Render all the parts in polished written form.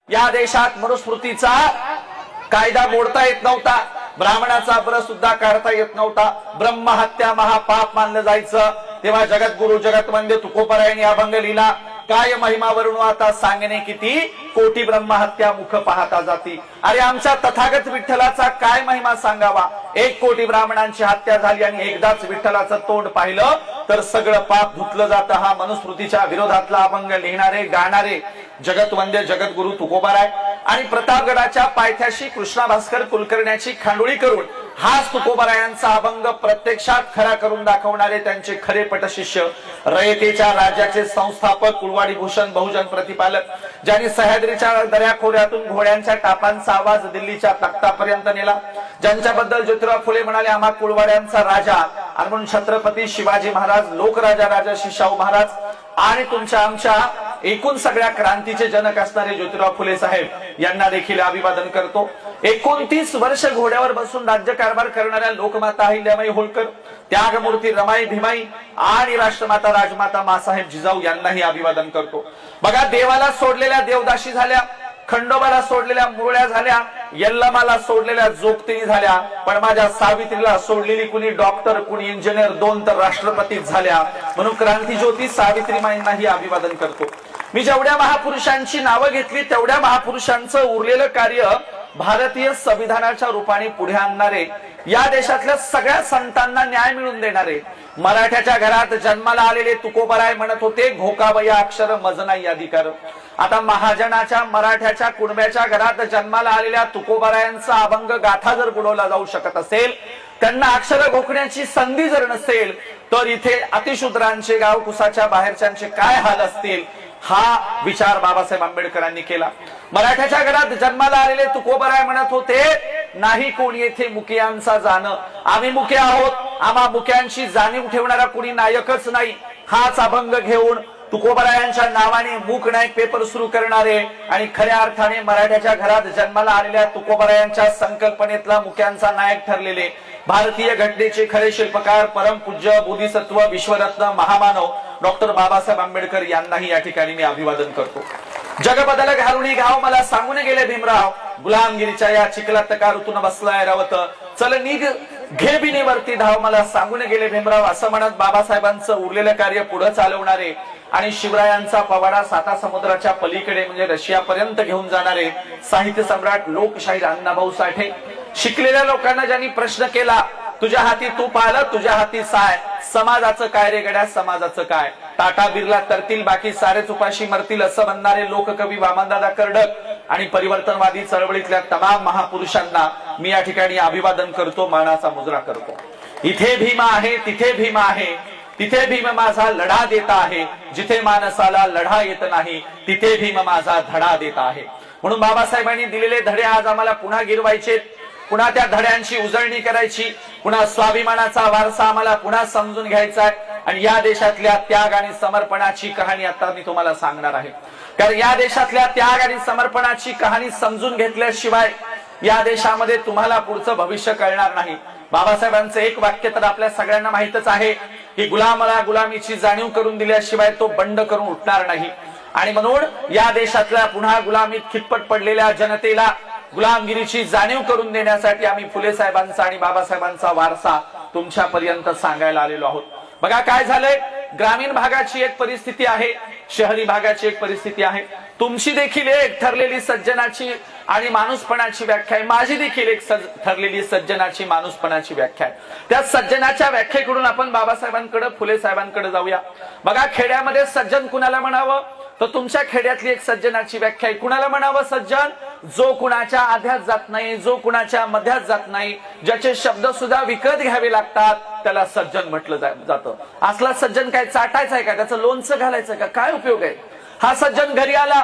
या देशात मनुस्मृतीचा कायदा मोडता येत नव्हता, ब्राह्मणाचा ब्र सुद्धा काढता येत नव्हता, ब्रह्महत्या महापाप मानलं जायचं। तेव्हा जगद्गुरु जगतवंद्य तुकोबरायांनी अभंग लिहिला, काय महिमा वर्णू आता सांगणे किती, कोटी ब्रह्महत्या मुख पाहता जाती। अरे आमच्या तथागत विठ्ठलाचा काय महिमा सांगावा, 1 कोटी ब्राह्मणांची हत्या झाली आणि एकदाच विठ्ठलाचं तोंड पाहिलं तर सगळं पाप धुतलं जातं। हा मनुस्मृतीच्या विरोधातला अभंग लिहिणारे गाणारे जगतवंद्य जगद्गुरु तुकोबाराय आणि प्रतापगडाच्या पायथ्याशी कृष्णा भास्कर कुलकर्ण्याची खांडोळी करून हाच तुकोबारायांचा अभंग प्रत्यक्षात खरा करून दाखवणारे त्यांचे खरे पटशिष्य, रयतेच्या राज्याचे संस्थापक, कुळवाडी भूषण बहुजन प्रतिपालक, ज्यांनी सह्याद्रीच्या दऱ्याखोऱ्यातून घोड्यांच्या टापांचा आवाज दिल्लीच्या तख्तापर्यंत नेला, ज्यांच्याबद्दल ज्योतिराव फुले म्हणाले आम्हा कुळवाड्यांचा राजा, आणि म्हणून छत्रपती शिवाजी महाराज, लोकराजा राजर्षी शाहू महाराज आणि तुमच्या आमच्या एकूण सगळ्या क्रांतीचे जनक असणारे ज्योतिराव फुले साहेब यांना देखील अभिवादन करतो। 29 वर्ष घोड्यावर बसून राज्यकारभार करणाऱ्या लोकमाता अहिल्याबाई होळकर, त्यागमूर्ती रमाई भीमाई आणि राष्ट्रमाता राजमाता मासाहेब जिजाऊ यांनाही अभिवादन करतो। बघा, देवाला सोडलेल्या देवदाशी झाल्या, खंडोबाला सोडलेल्या मुरळ्या झाल्या, यल्लमाला सोडलेल्या जोगतिणी झाल्या, पण माझ्या सावित्रीला सोडलेली कुणी डॉक्टर, कुणी इंजिनियर, 2 तर राष्ट्रपती झाल्या। म्हणून क्रांतिज्योती सावित्रीमाईंनाही अभिवादन करतो। मी जेवढ्या महापुरुषांची नावं घेतली तेवढ्या महापुरुषांचं उरलेलं कार्य भारतीय संविधानाच्या रूपाने पुढे आणणारे, या देशातल्या सगळ्या संतांना न्याय मिळवून देणारे, मराठ्याच्या घरात जन्माला आलेले तुकोबराय म्हणत होते घोकावया अक्षर मज नाही अधिकार। आता महाजनाच्या मराठ्याच्या कुणब्याच्या घरात जन्माला आलेल्या तुकोबरायांचा अभंग गाथा जर बुडवला जाऊ शकत असेल, त्यांना अक्षर घोकण्याची संधी जर नसेल, तर इथे अतिशूद्रांचे गाव कुसाच्या बाहेरच्यांचे काय हाल असतील, हा विचार बाबासाहेब आंबेडकरांनी केला। मराठ्याच्या घरात जन्माला आलेले तुकोबराय म्हणत होते नाही कोणी येथे मुकियांचा जाणं, आम्ही मुके आहोत, आम्हा मुक्यांची जाणीव ठेवणारा कोणी नायकच नाही। हाच अभंग घेऊन तुकोबरायांच्या नावाने मूक नायक पेपर सुरू करणारे आणि खऱ्या अर्थाने मराठ्याच्या घरात जन्माला आलेल्या तुकोबरायांच्या संकल्पनेतला मुक्यांचा नायक ठरलेले भारतीय घटनेचे खरे शिल्पकार, परमपूज्य बोधिसत्व, विश्वरत्न, महामानव डॉक्टर बाबासाहेब आंबेडकर यांनाही या ठिकाणी मी अभिवादन करतो। जग बदल घालुनी गाव मला सांगून गेले भीमराव, गुलामगिरीच्या या चिखलात का ऋतून बसलाय रावत, चल निघ घे बिनीवरती धाव मला सांगून गेले भीमराव, असं म्हणत बाबासाहेबांचं उरलेलं कार्य पुढे चालवणारे आणि शिवरायांचा पवाडा साता समुद्राच्या पलीकडे म्हणजे रशियापर्यंत घेऊन जाणारे साहित्य सम्राट लोकशाहीर अण्णाभाऊ साठे, शिकलेल्या लोकांना ज्यांनी प्रश्न केला तुझ्या हाती तूप आलं, तुझ्या हाती साय, समाजाचं काय रे गड्या, समाजाचं काय, टाटा बिर्ला तरतील बाकी सारेच उपाशी मरतील, असं म्हणणारे लोककवी वामनदादा कर्डक आणि परिवर्तनवादी चळवळीतल्या तमाम महापुरुषांना मी या ठिकाणी अभिवादन करतो, मानाचा मुजरा करतो। इथे भीम आहे, तिथे भीम आहे, तिथे भीम माझा लढा देता आहे, जिथे माणसाला लढा येत नाही तिथे भीम माझा धडा देता आहे। म्हणून बाबासाहेबांनी दिलेले धडे आज आम्हाला पुन्हा गिरवायचे, पुन्हा त्या धड्यांची उजळणी करायची, पुन्हा स्वाभिमानाचा वारसा आम्हाला पुन्हा समजून घ्यायचा आहे आणि या देशातल्या त्याग आणि समर्पणाची कहाणी आता मी तुम्हाला सांगणार आहे। कारण या देशातल्या त्याग आणि समर्पणाची कहाणी समजून घेतल्याशिवाय या देशामध्ये तुम्हाला पुढचं भविष्य कळणार नाही। बाबासाहेबांचं एक वाक्य तर आपल्या सगळ्यांना माहितच आहे की गुलामाला गुलामीची जाणीव करून दिल्याशिवाय तो बंड करून उठणार नाही, आणि म्हणून या देशातल्या पुन्हा गुलामीत खितपत पडलेल्या जनतेला गुलामगिरीची जाणीव करून देण्यासाठी आम्ही फुले साहेबांचा आणि बाबासाहेबांचा वारसा तुमच्यापर्यंत सांगायला आलेलो आहोत। बघा काय झालंय, ग्रामीण भागाची एक परिस्थिती आहे, शहरी भागाची एक परिस्थिती आहे। तुमची देखील एक ठरलेली सज्जनाची आणि माणूसपणाची व्याख्या आहे, माझी देखील एक ठरलेली सज्जनाची माणूसपणाची व्याख्या आहे। त्या सज्जनाच्या व्याख्येकडून आपण बाबासाहेबांकडे, फुले साहेबांकडे जाऊया। बघा, खेड्यामध्ये सज्जन कुणाला म्हणावं, तर तुमच्या खेड्यातली एक सज्जनाची व्याख्या आहे। कुणाला म्हणावं सज्जन, जो कुणाच्या आध्यात जात नाही, जो कुणाच्या मध्यात जात नाही, ज्याचे शब्द सुद्धा विकत घ्यावे लागतात त्याला सज्जन म्हटलं जातं। असला सज्जन काय चाटायचा आहे का, त्याचं लोणचं घालायचं का, काय उपयोग आहे? हा सज्जन घरी आला,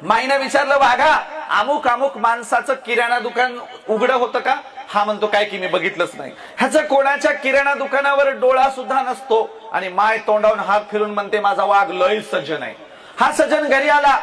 माईने विचारलं वाघा अमुक अमुक माणसाचं किराणा दुकान उघडं होतं का? हा म्हणतो काय की मी बघितलंच नाही। ह्याचं कोणाच्या किराणा दुकानावर डोळा सुद्धा नसतो आणि माय तोंडावून हात फिरून म्हणते माझा वाघ लय सज्जन आहे। हा सज्जन घरी आला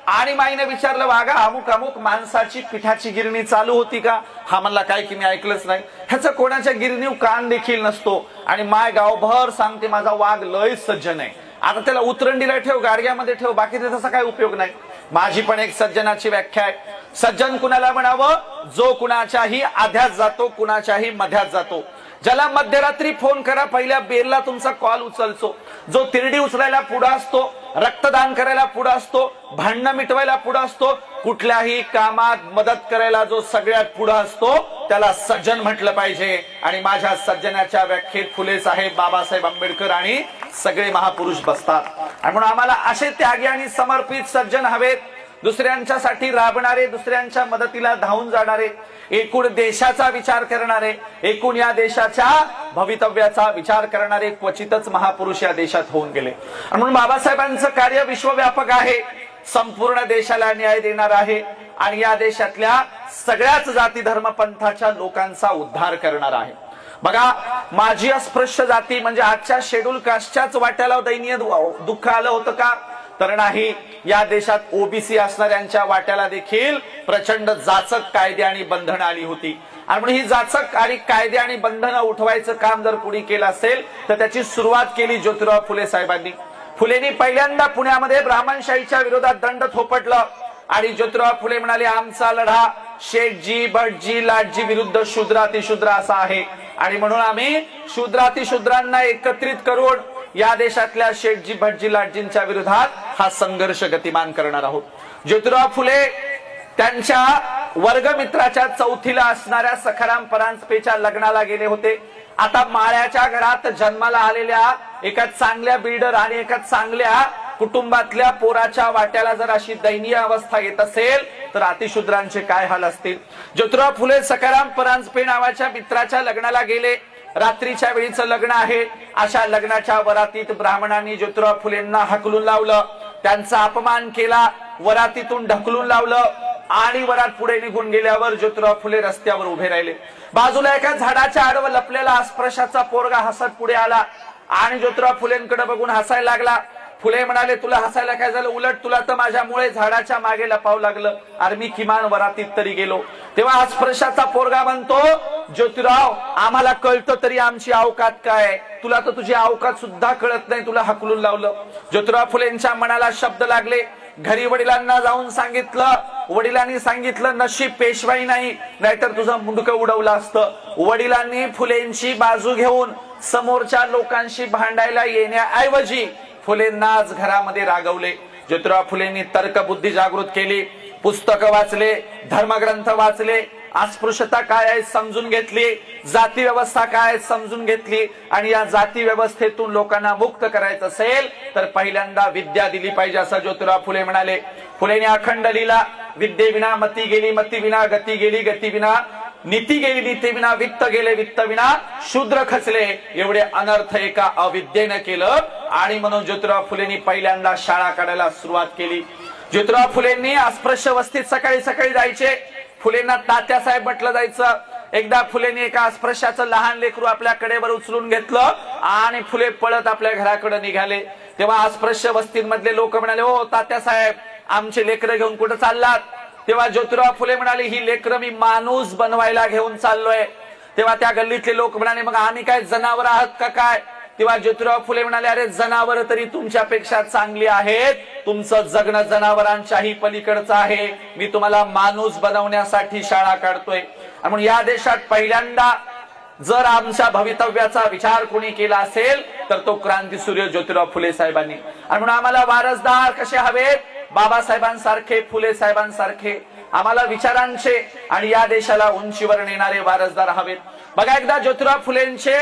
आणि माईने विचारलं वाघा अमुक अमुक माणसाची पिठाची गिरणी चालू होती का? हा म्हणला काय की मी ऐकलंच नाही। ह्याचं कोणाच्या गिरणीवर कान देखील नसतो आणि माय गावभर सांगते माझा वाघ लय सज्जन आहे। आता त्याला उतरंडीला ठेव, गाडग्यामध्ये ठेव, बाकीचा तसा काय उपयोग नाही। माझी पण एक सज्जनाची व्याख्या आहे, सज्जन कुणाला म्हणावं, जो कुणाच्याही आध्यात जातो, कुणाच्याही मध्यात जातो, ज्याला मध्यरात्री फोन करा पहिल्या बेलला तुमचा कॉल उचलतो, जो तिरडी उचलायला पुढे असतो, रक्तदान करायला पुढे असतो, भांडणं मिटवायला पुढे असतो, कुठल्याही कामात मदत करायला जो सगळ्यात पुढे असतो त्याला सज्जन म्हटलं पाहिजे। आणि माझ्या सज्जनाच्या व्याख्येत फुले साहेब, बाबासाहेब आंबेडकर आणि सगळे महापुरुष बसतात। आणि म्हणून आम्हाला असे त्यागी आणि समर्पित सज्जन हवेत, दुसऱ्यांच्यासाठी राबणारे, दुसऱ्यांच्या मदतीला धावून जाणारे, एकूण देशाचा विचार करणारे, एकूण या देशाच्या भवितव्याचा विचार करणारे क्वचितच महापुरुष या देशात होऊन गेले। म्हणून बाबासाहेबांचं कार्य विश्वव्यापक आहे, संपूर्ण देशाला न्याय देणार आहे आणि या देशातल्या सगळ्याच जाती धर्म पंथाच्या लोकांचा उद्धार करणार आहे। बघा, माझी अस्पृश्य जाती म्हणजे आजच्या शेड्यूल कास्टच्याच वाट्याला दैनीय दुःख आलं होतं का? तर नाही, या देशात ओबीसी असणाऱ्यांच्या वाट्याला देखील प्रचंड जाचक कायदे आणि बंधनं आली होती। आणि म्हणून ही जाचक आणि कायदे आणि बंधनं उठवायचं काम जर पुढे केलं असेल तर त्याची सुरुवात केली ज्योतिराव फुले साहेबांनी। फुलेंनी पहिल्यांदा पुण्यामध्ये ब्राह्मणशाहीच्या विरोधात दंड थोपटलं आणि ज्योतिराव फुले म्हणाले, आमचा लढा शेठजी, भटजी, लाटजी विरुद्ध शूद्रातिशूद्र असा आहे आणि म्हणून आम्ही शूद्रातिशूद्रांना एकत्रित करून या देशातल्या शेठजी, भटजी, लाटजींच्या विरोधात हा संघर्ष गतिमान करणार आहोत। ज्योतिराव फुले त्यांच्या वर्गमित्राच्या चौथीला असणाऱ्या सखाराम परांजपेच्या लग्नाला गेले होते। आता माळ्याच्या घरात जन्माला आलेल्या एका चांगल्या बिल्डर आणि एका चांगल्या कुटुंबातल्या पोराच्या वाट्याला जर अशी दयनीय अवस्था येत असेल तर अतिशूद्रांचे काय हाल असतील। ज्योतिराव फुले सखाराम परांजपे नावाच्या मित्राच्या लग्नाला गेले, रात्रीच्या वेळीचं लग्न आहे, अशा लग्नाच्या वरातीत ब्राह्मणांनी ज्योतिराव फुलेंना हकलून लावलं, त्यांचा अपमान केला, वरातीतून ढकलून लावलं आणि वरात पुढे निघून गेल्यावर ज्योतिराव फुले रस्त्यावर उभे राहिले। बाजूला एका झाडाच्या आडवं लपलेला अस्पृश्याचा पोरगा हसत पुढे आला आणि ज्योतिराव फुलेंकडे बघून हसायला लागला। फुले म्हणाले, तुला हसायला काय झालं? उलट तुला तर माझ्यामुळे झाडाच्या मागे लपावं लागलं, अरे मी किमान वरातीत तरी गेलो। तेव्हा अस्पृश्याचा पोरगा म्हणतो, ज्योतिराव आम्हाला कळतं तरी आमची अवकात काय, तुला तर तुझी अवकात सुद्धा कळत नाही, तुला हकलून लावलं। ज्योतिराव फुलेंच्या मनाला शब्द लागले, घरी वडिलांना जाऊन सांगितलं, वडिलांनी सांगितलं नशीब पेशवाई नाही, नाहीतर तुझं मुंडकं उडवलं असतं। वडिलांनी फुलेंची बाजू घेऊन समोरच्या लोकांशी भांडायला येण्याऐवजी फुलेंना आज घरामध्ये रागवले। ज्योतिराव फुलेंनी तर्कबुद्धी जागृत केली, पुस्तकं वाचले, धर्मग्रंथ वाचले, अस्पृश्यता काय आहे समजून घेतली, जाती व्यवस्था काय समजून घेतली आणि या जाती व्यवस्थेतून लोकांना मुक्त करायचं असेल तर पहिल्यांदा विद्या दिली पाहिजे असं ज्योतिराव फुले म्हणाले। फुलेंनी अखंड लिहिला, विद्येविना मती गेली, मतीविना गती गेली, गतीविना नीती गेली, नीतीविना वित्त गेले, वित्त विना शूद्र खचले, एवढे अनर्थ एका अविद्येनं केलं आणि म्हणून ज्योतिराव फुलेंनी पहिल्यांदा शाळा काढायला सुरुवात केली। ज्योतिराव फुलेंनी अस्पृश्य वस्तीत सकाळी सकाळी जायचे, फुलेंना तात्यासाहेब म्हटलं जायचं। एकदा फुलेंनी एका अस्पृश्याचं लहान लेकरू आपल्या कडेवर उचलून घेतलं आणि फुले पळत आपल्या घराकडे निघाले। तेव्हा अस्पृश्य वस्तींमधले लोक म्हणाले, ओ तात्यासाहेब आमचे लेकरं घेऊन कुठं चाललात? तेव्हा ज्योतिराव फुले म्हणाले, ही लेकरं मी माणूस बनवायला घेऊन चाललोय। तेव्हा त्या गल्लीतले लोक म्हणाले, मग आम्ही काय जनावर आहात का काय? तेव्हा ज्योतिराव फुले म्हणाले, अरे जनावर तरी तुमच्यापेक्षा चांगली आहेत, तुमचं जगणं जनावरांच्याही पलीकडचं आहे, मी तुम्हाला माणूस बनवण्यासाठी शाळा काढतोय। म्हणून या देशात पहिल्यांदा जर आमच्या भवितव्याचा विचार कोणी केला असेल तर तो क्रांतीसूर्य ज्योतिराव फुले साहेबांनी। आणि म्हणून आम्हाला वारसदार कसे हवेत? बाबासाहेबांसारखे, फुले साहेबांसारखे आम्हाला विचारांचे आणि या देशाला उंचीवर नेणारे वारसदार हवेत। बघा, एकदा ज्योतिराव फुलेंचे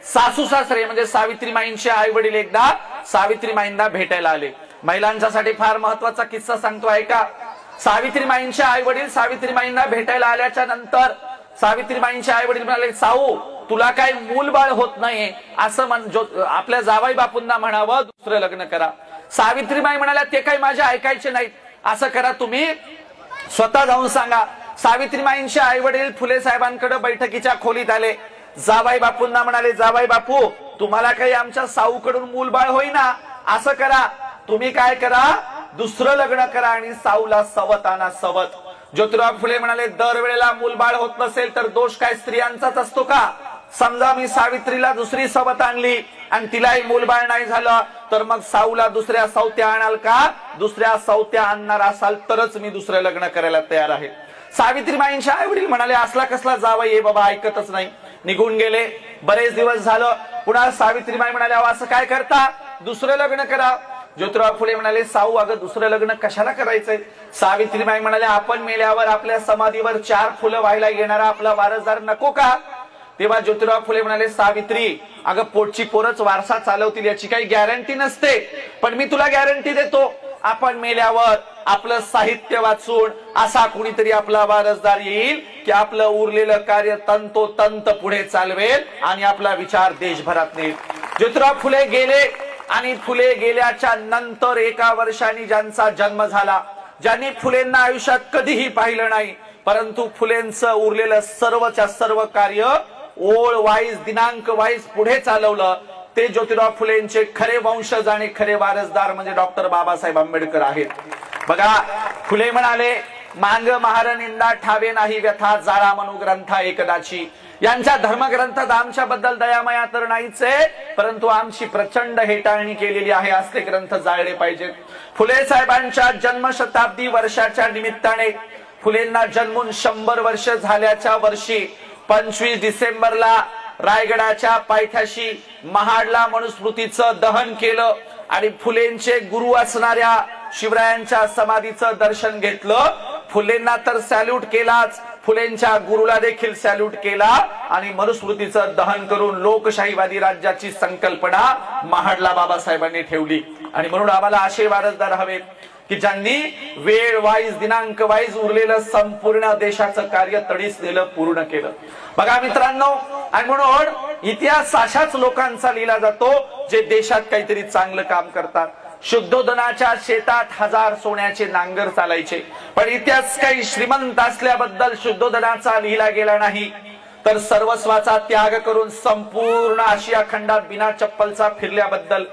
सासू सासरे म्हणजे सावित्रीमाईंचे आई वडील एकदा सावित्रीमाईंना भेटायला आले। महिलांच्यासाठी फार महत्वाचा किस्सा सांगतो ऐका। सावित्रीमाईंचे आई वडील सावित्रीमाईंना भेटायला आल्याच्या नंतर सावित्रीमाईंचे आई वडील म्हणाले, साऊ तुला काय मूलबाळ होत नाही असं आपल्या जावाई बापूंना म्हणावं, दुसरं लग्न करा। सावित्रीबाई म्हणाल्या, ते काही माझे ऐकायचे नाहीत, असं करा तुम्ही स्वतः जाऊन सांगा। सावित्रीबाईंचे आई वडील फुले साहेबांकडे बैठकीच्या खोलीत आले, जावाई बापूंना म्हणाले, जावाई बापू तुम्हाला काही आमच्या साऊकडून मूलबाळ होईना, असं करा तुम्ही काय करा, दुसरं लग्न करा आणि साऊला सवत आणा, सवत। ज्योतिराव फुले म्हणाले, दरवेळेला मूलबाळ होत नसेल तर दोष काय स्त्रियांचाच असतो का? समजा मी सावित्रीला दुसरी सवत आणली आणि तिलाही मूलबाळ नाही झालं तर मग साऊला दुसऱ्या सवत्या आणाल का? दुसऱ्या सवत्या आणणार असाल तरच मी दुसरं लग्न करायला तयार आहे. सावित्रीबाईंचे आई वडील म्हणाले असला कसला जावई आहे बाबा, ऐकतच नाही, निघून गेले. बरेच दिवस झालं. पुन्हा सावित्रीबाई म्हणाल्या असं काय करता, दुसरं लग्न करा. ज्योतिराव फुले म्हणाले साऊ अगं दुसरं लग्न कशाला करायचंय? सावित्रीबाई म्हणाले आपण मेल्यावर आपल्या समाधीवर 4 फुलं व्हायला येणारा आपला वारसदार नको का? तेव्हा ज्योतिराव फुले म्हणाले सावित्री अगं पोटची पोरच वारसा चालवतील याची काही गॅरंटी नसते, पण मी तुला गॅरंटी देतो आपण मेल्यावर आपलं साहित्य वाचून असा कुणीतरी आपला वारसदार येईल की आपलं उरलेलं कार्य तंतोतंत पुढे चालवेल आणि आपला विचार देशभरात नेईल. ज्योतिराव फुले गेले आणि फुले गेल्याच्या नंतर 1 वर्षांनी ज्यांचा जन्म झाला, ज्यांनी फुलेंना आयुष्यात कधीही पाहिलं नाही, परंतु फुलेंचं उरलेलं सर्वच्या सर्व कार्य ओळ वाईज दिनांक वाईज पुढे चालवलं, ते ज्योतिराव फुलेंचे खरे वंशज आणि खरे वारसदार म्हणजे डॉक्टर बाबासाहेब आंबेडकर आहेत. बघा फुले म्हणाले मांग महार निंदा ठावे नाही व्यथा जाळा म्हणू ग्रंथा एकदाची. यांच्या धर्मग्रंथात आमच्याबद्दल दयामया तर नाहीच आहे, परंतु आमची प्रचंड हेटाळणी केलेली आहे, असले ग्रंथ जाळले पाहिजेत. फुले साहेबांच्या जन्मशताब्दी वर्षाच्या निमित्ताने फुलेंना जन्मून 100 वर्ष झाल्याच्या वर्षी 25 डिसेंबरला रायगडाच्या पायथ्याशी महाडला मनुस्मृतीचं दहन केलं आणि फुलेंचे गुरु असणाऱ्या शिवरायांच्या समाधीचं दर्शन घेतलं. फुलेंना तर सॅल्यूट केलाच, फुलेंच्या गुरुला देखील सॅल्यूट केला आणि मनुस्मृतीचं दहन करून लोकशाहीवादी राज्याची संकल्पना महाडला बाबासाहेबांनी ठेवली. आणि म्हणून आम्हाला असे वारसदार हवेत की ज्यांनी वेळ वाईज दिनांक वाईज उरलेलं संपूर्ण देशाचं कार्य तडीस नेलं, पूर्ण केलं. बघा मित्रांनो, आणि म्हणून इतिहास अशाच लोकांचा लिहिला जातो जे देशात काहीतरी चांगलं काम करतात. शुद्धोदनाच्या शेतात 1000 सोन्याचे नांगर चालायचे, पण इतिहास काही श्रीमंत असल्याबद्दल शुद्धोदनाचा लिहिला गेला नाही, तर सर्वस्वाचा त्याग करून संपूर्ण आशिया खंडात बिना चप्पलचा फिरल्याबद्दल,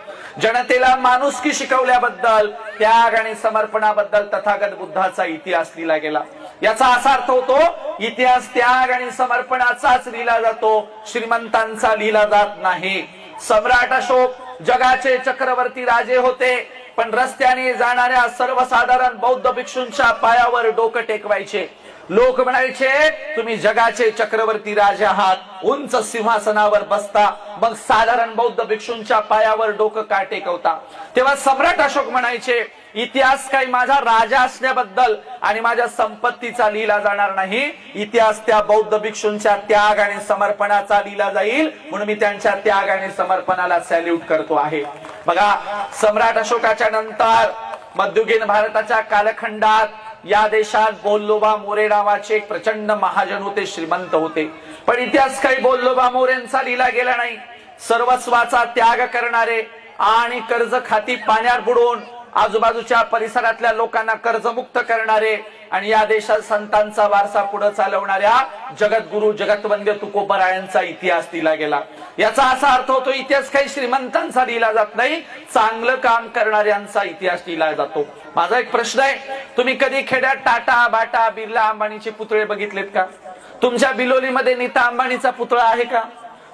जनतेला माणुसकी शिकवल्याबद्दल, त्याग आणि समर्पणाबद्दल तथागत बुद्धाचा इतिहास लिहिला गेला. याचा असा अर्थ होतो इतिहास त्याग आणि समर्पणाचाच लिहिला जातो, श्रीमंतांचा लिहिला जात नाही. सम्राट अशोक जगाचे चक्रवर्ती राजे होते, पण रस्त्याने जाणाऱ्या सर्वसाधारण बौद्ध भिक्षूंच्या पायावर डोकं टेकवायचे. लोक म्हणायचे तुम्ही जगाचे चक्रवर्ती राजे आहात, उंच सिंहासनावर बसता, मग साधारण बौद्ध भिक्षूंच्या पायावर डोकं का टेकवता? तेव्हा सम्राट अशोक म्हणायचे इतिहास काही माझा राजा असण्याबद्दल आणि माझ्या संपत्तीचा लिहिला जाणार नाही, इतिहास त्या बौद्ध भिक्षूंच्या त्याग आणि समर्पणाचा लिहिला जाईल, म्हणून मी त्यांच्या त्याग आणि समर्पणाला सॅल्यूट करतो आहे. बघा सम्राट अशोकाच्या नंतर मध्ययुगीन भारताच्या कालखंडात या देशात बोल्लोबा मोरे नावाचे एक प्रचंड महाजन होते, श्रीमंत होते, पण इतिहास काही बोल्लोबा मोरेंचा लिहिला गेला नाही. सर्वस्वाचा त्याग करणारे आणि कर्ज खाती पाण्यात बुडवून आजूबाजूच्या परिसरातल्या लोकांना कर्जमुक्त करणारे आणि या देशात संतांचा वारसा पुढे चालवणाऱ्या जगद्गुरु जगतवंद्य तुकोबरायांचा इतिहास लिहिला गेला. याचा असा अर्थ होतो इतिहास काही श्रीमंतांचा लिहिला जात नाही, चांगलं काम करणाऱ्यांचा इतिहास लिहिला जातो. माझा एक प्रश्न आहे, तुम्ही कधी खेड्यात टाटा बाटा बिर्ला अंबानीचे पुतळे बघितलेत का? तुमच्या बिलोलीमध्ये नीता अंबानीचा पुतळा आहे का?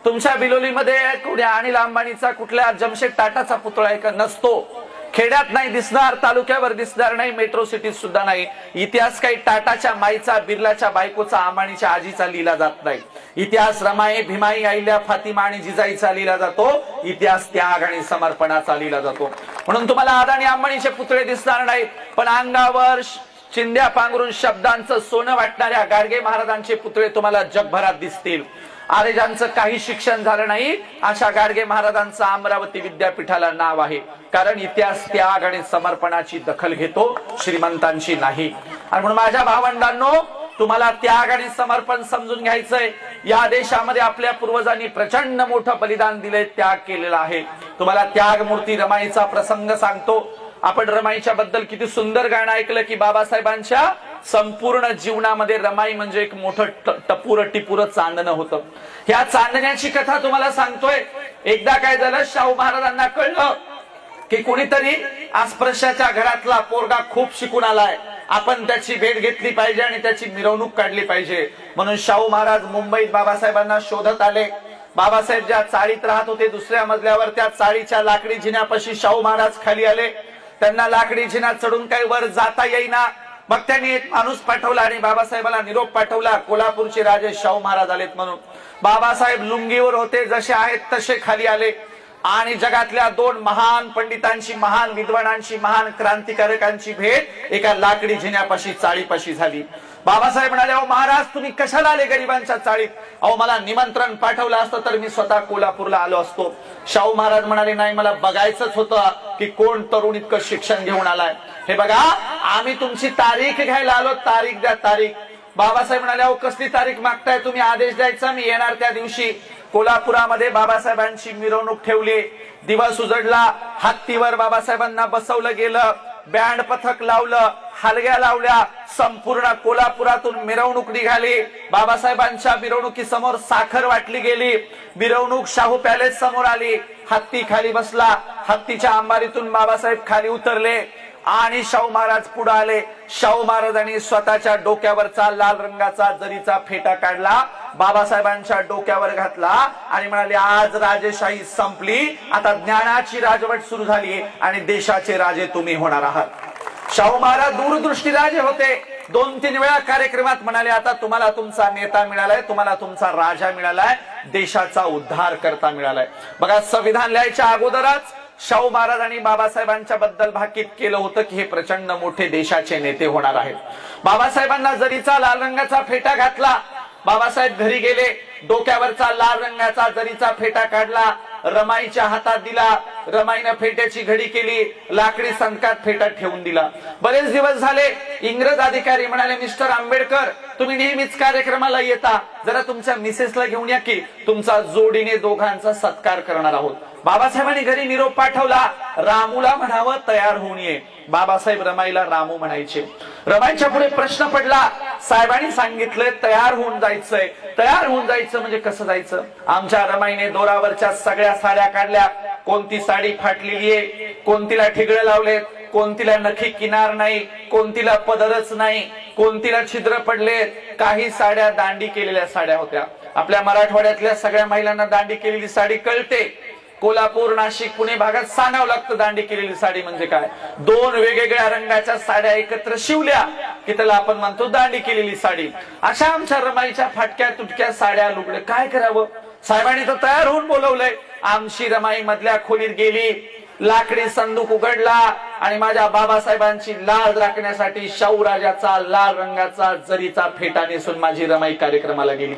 तुमच्या बिलोलीमध्ये कुठल्या अनिल अंबानीचा कुठल्या जमशेद टाटाचा पुतळा आहे का? नसतो. खेड्यात नाही दिसणार, तालुक्यावर दिसणार नाही, मेट्रो सिटीत सुद्धा नाही. इतिहास काही टाटाच्या माईचा, बिर्लाच्या बायकोचा, अंबानीच्या आजीचा लिहिला जात नाही. इतिहास रमाई, भीमाई, अहिल्या, फातिमा आणि जिजाईचा लिहिला जातो. इतिहास त्याग आणि समर्पणाचा लिहिला जातो. म्हणून तुम्हाला अदानी अंबानीचे पुतळे दिसणार नाहीत, पण अंगावर चिंध्या पांघरून शब्दांचं सोनं वाटणाऱ्या गाडगे महाराजांचे पुतळे तुम्हाला जगभरात दिसतील. अरे ज्यांचं काही शिक्षण झालं नाही अशा गाडगे महाराजांचं अमरावती विद्यापीठाला नाव आहे, कारण इतिहास त्याग आणि समर्पणाची दखल घेतो, श्रीमंतांची नाही. आणि म्हणून माझ्या भावंडांनो, तुम्हाला त्याग आणि समर्पण समजून घ्यायचंय. या देशामध्ये आपल्या पूर्वजांनी प्रचंड मोठं बलिदान दिले, त्याग केलेला आहे. तुम्हाला त्यागमूर्ती रमाईचा प्रसंग सांगतो. आपण रमाईच्या बद्दल किती सुंदर गाणं ऐकलं की बाबासाहेबांच्या संपूर्ण जीवनामध्ये रमाई म्हणजे एक मोठं टपूर टिपूर चांदणं होतं. ह्या चांदण्याची कथा तुम्हाला सांगतोय. एकदा काय झालं, शाहू महाराजांना कळलं की कोणीतरी अस्पृश्याच्या घरातला पोरगा खूप शिकून आलाय, आपण त्याची भेट घेतली पाहिजे आणि त्याची मिरवणूक काढली पाहिजे. म्हणून शाहू महाराज मुंबईत बाबासाहेबांना शोधत आले. बाबासाहेब ज्या चाळीत राहत होते दुसऱ्या मजल्यावर, त्या चाळीच्या लाकडी जिन्यापाशी शाहू महाराज खाली आले. त्यांना लाकडी जिना चढून काही वर जाता येईना. मग त्यांनी एक माणूस पाठवला आणि बाबासाहेबांना निरोप पाठवला, कोल्हापूरचे राजे शाहू महाराज आलेत म्हणून. बाबासाहेब लुंगीवर होते, जसे आहेत तसे खाली आले आणि जगातल्या दोन महान पंडितांची, महान विद्वानांची, महान क्रांतिकारकांची भेट एका लाकडी जिन्यापाशी चाळीपाशी झाली. बाबासाहेब म्हणाले, अहो महाराज तुम्ही कशाला आले गरिबांच्या चाळीत? अहो मला निमंत्रण पाठवलं असतं तर मी स्वतः कोल्हापूरला आलो असतो. शाहू महाराज म्हणाले, नाही मला बघायचंच होतं की कोण तरुण इतकं शिक्षण घेऊन आलाय. हे बघा आम्ही तुमची तारीख घ्यायला आलो, तारीख द्या तारीख. बाबासाहेब म्हणाले, अहो कसली तारीख मागताय तुम्ही? आदेश द्यायचा, मी येणार त्या दिवशी. कोल्हापुरामध्ये बाबासाहेबांची मिरवणूक ठेवली. दिवस उजडला, हत्तीवर बाबासाहेबांना बसवलं गेलं, बँड पथक लावलं, हलग्या लावल्या, संपूर्ण कोल्हापुरातून मिरवणूक निघाली. बाबासाहेबांच्या मिरवणुकीसमोर साखर वाटली गेली. मिरवणूक शाहू पॅलेस समोर आली. हत्ती खाली बसला. हत्तीच्या अंबारीतून बाबासाहेब खाली उतरले आणि शाहू महाराज पुढे आले. शाहू महाराजांनी स्वतःच्या डोक्यावरचा लाल रंगाचा जरीचा फेटा काढला, बाबासाहेबांच्या डोक्यावर घातला आणि म्हणाले, आज राजेशाही संपली, आता ज्ञानाची राजवट सुरू झाली आणि देशाचे राजे तुम्ही होणार आहात. शाहू महाराज दूरदृष्टी राजे होते. 2-3 वेळा कार्यक्रमात म्हणाले, आता तुम्हाला तुमचा नेता मिळालाय, तुम्हाला तुमचा राजा मिळालाय, देशाचा उद्धार करता मिळालाय. बघा संविधान लिहायच्या अगोदरच शाहू महाराजांनी बाबासाहेबांच्या बद्दल भाकीत केलं होतं की हे प्रचंड मोठे देशाचे नेते होणार आहेत. बाबासाहेबांना जरीचा लाल रंगाचा फेटा घातला. बाबासाहेब घरी गेले, डोक्यावरचा लाल रंगाचा जरीचा फेटा काढला, रमाईच्या हातात दिला. रमाईनं फेट्याची घडी केली, लाकडी संकात फेटा ठेवून दिला. बरेच दिवस झाले. इंग्रज अधिकारी म्हणाले, मिस्टर आंबेडकर तुम्ही नेहमीच कार्यक्रमाला येता, जरा तुमच्या मिसेसला घेऊन या की, तुमचा जोडीने दोघांचा सत्कार करणार आहोत. बाबासाहेबांनी घरी निरोप पाठवला, रामूला म्हणावं तयार होऊन ये. बाबासाहेब रमाईला रामू म्हणायचे. रमाईच्या पुढे प्रश्न पडला. साहेबांनी सांगितलंय तयार होऊन जायचंय. तयार होऊन जायचं म्हणजे कसं जायचं? आमच्या रमाईने दोरावरच्या सगळ्या साड्या काढल्या. कोणती साडी फाटलेली आहे, कोणतीला ठिगळे लावलेत, कोणतीला नखी किनार नाही, कोणतीला पदरच नाही, कोणतीला छिद्र पडलेत. काही साड्या दांडी केलेल्या साड्या होत्या. आपल्या मराठवाड्यातल्या सगळ्या महिलांना दांडी केलेली साडी कळते. कोल्हापूर, नाशिक, पुणे भागात सांगावं लागतं दांडी केलेली साडी म्हणजे काय. 2 वेगवेगळ्या रंगाच्या साड्या एकत्र शिवल्या की त्याला आपण म्हणतो दांडी केलेली साडी. अशा आमच्या रमाईच्या फाटक्या तुटक्या साड्या, लुगडे, काय करावं? साहेबांनी तर तयार होऊन बोलवलंय. आमची रमाई मधल्या खोलीत गेली, लाकडी संदूक उघडला आणि माझ्या बाबासाहेबांची लाज राखण्यासाठी शाहू राजाचा लाल रंगाचा जरीचा फेटा नेसून माझी रमाई कार्यक्रमाला गेली.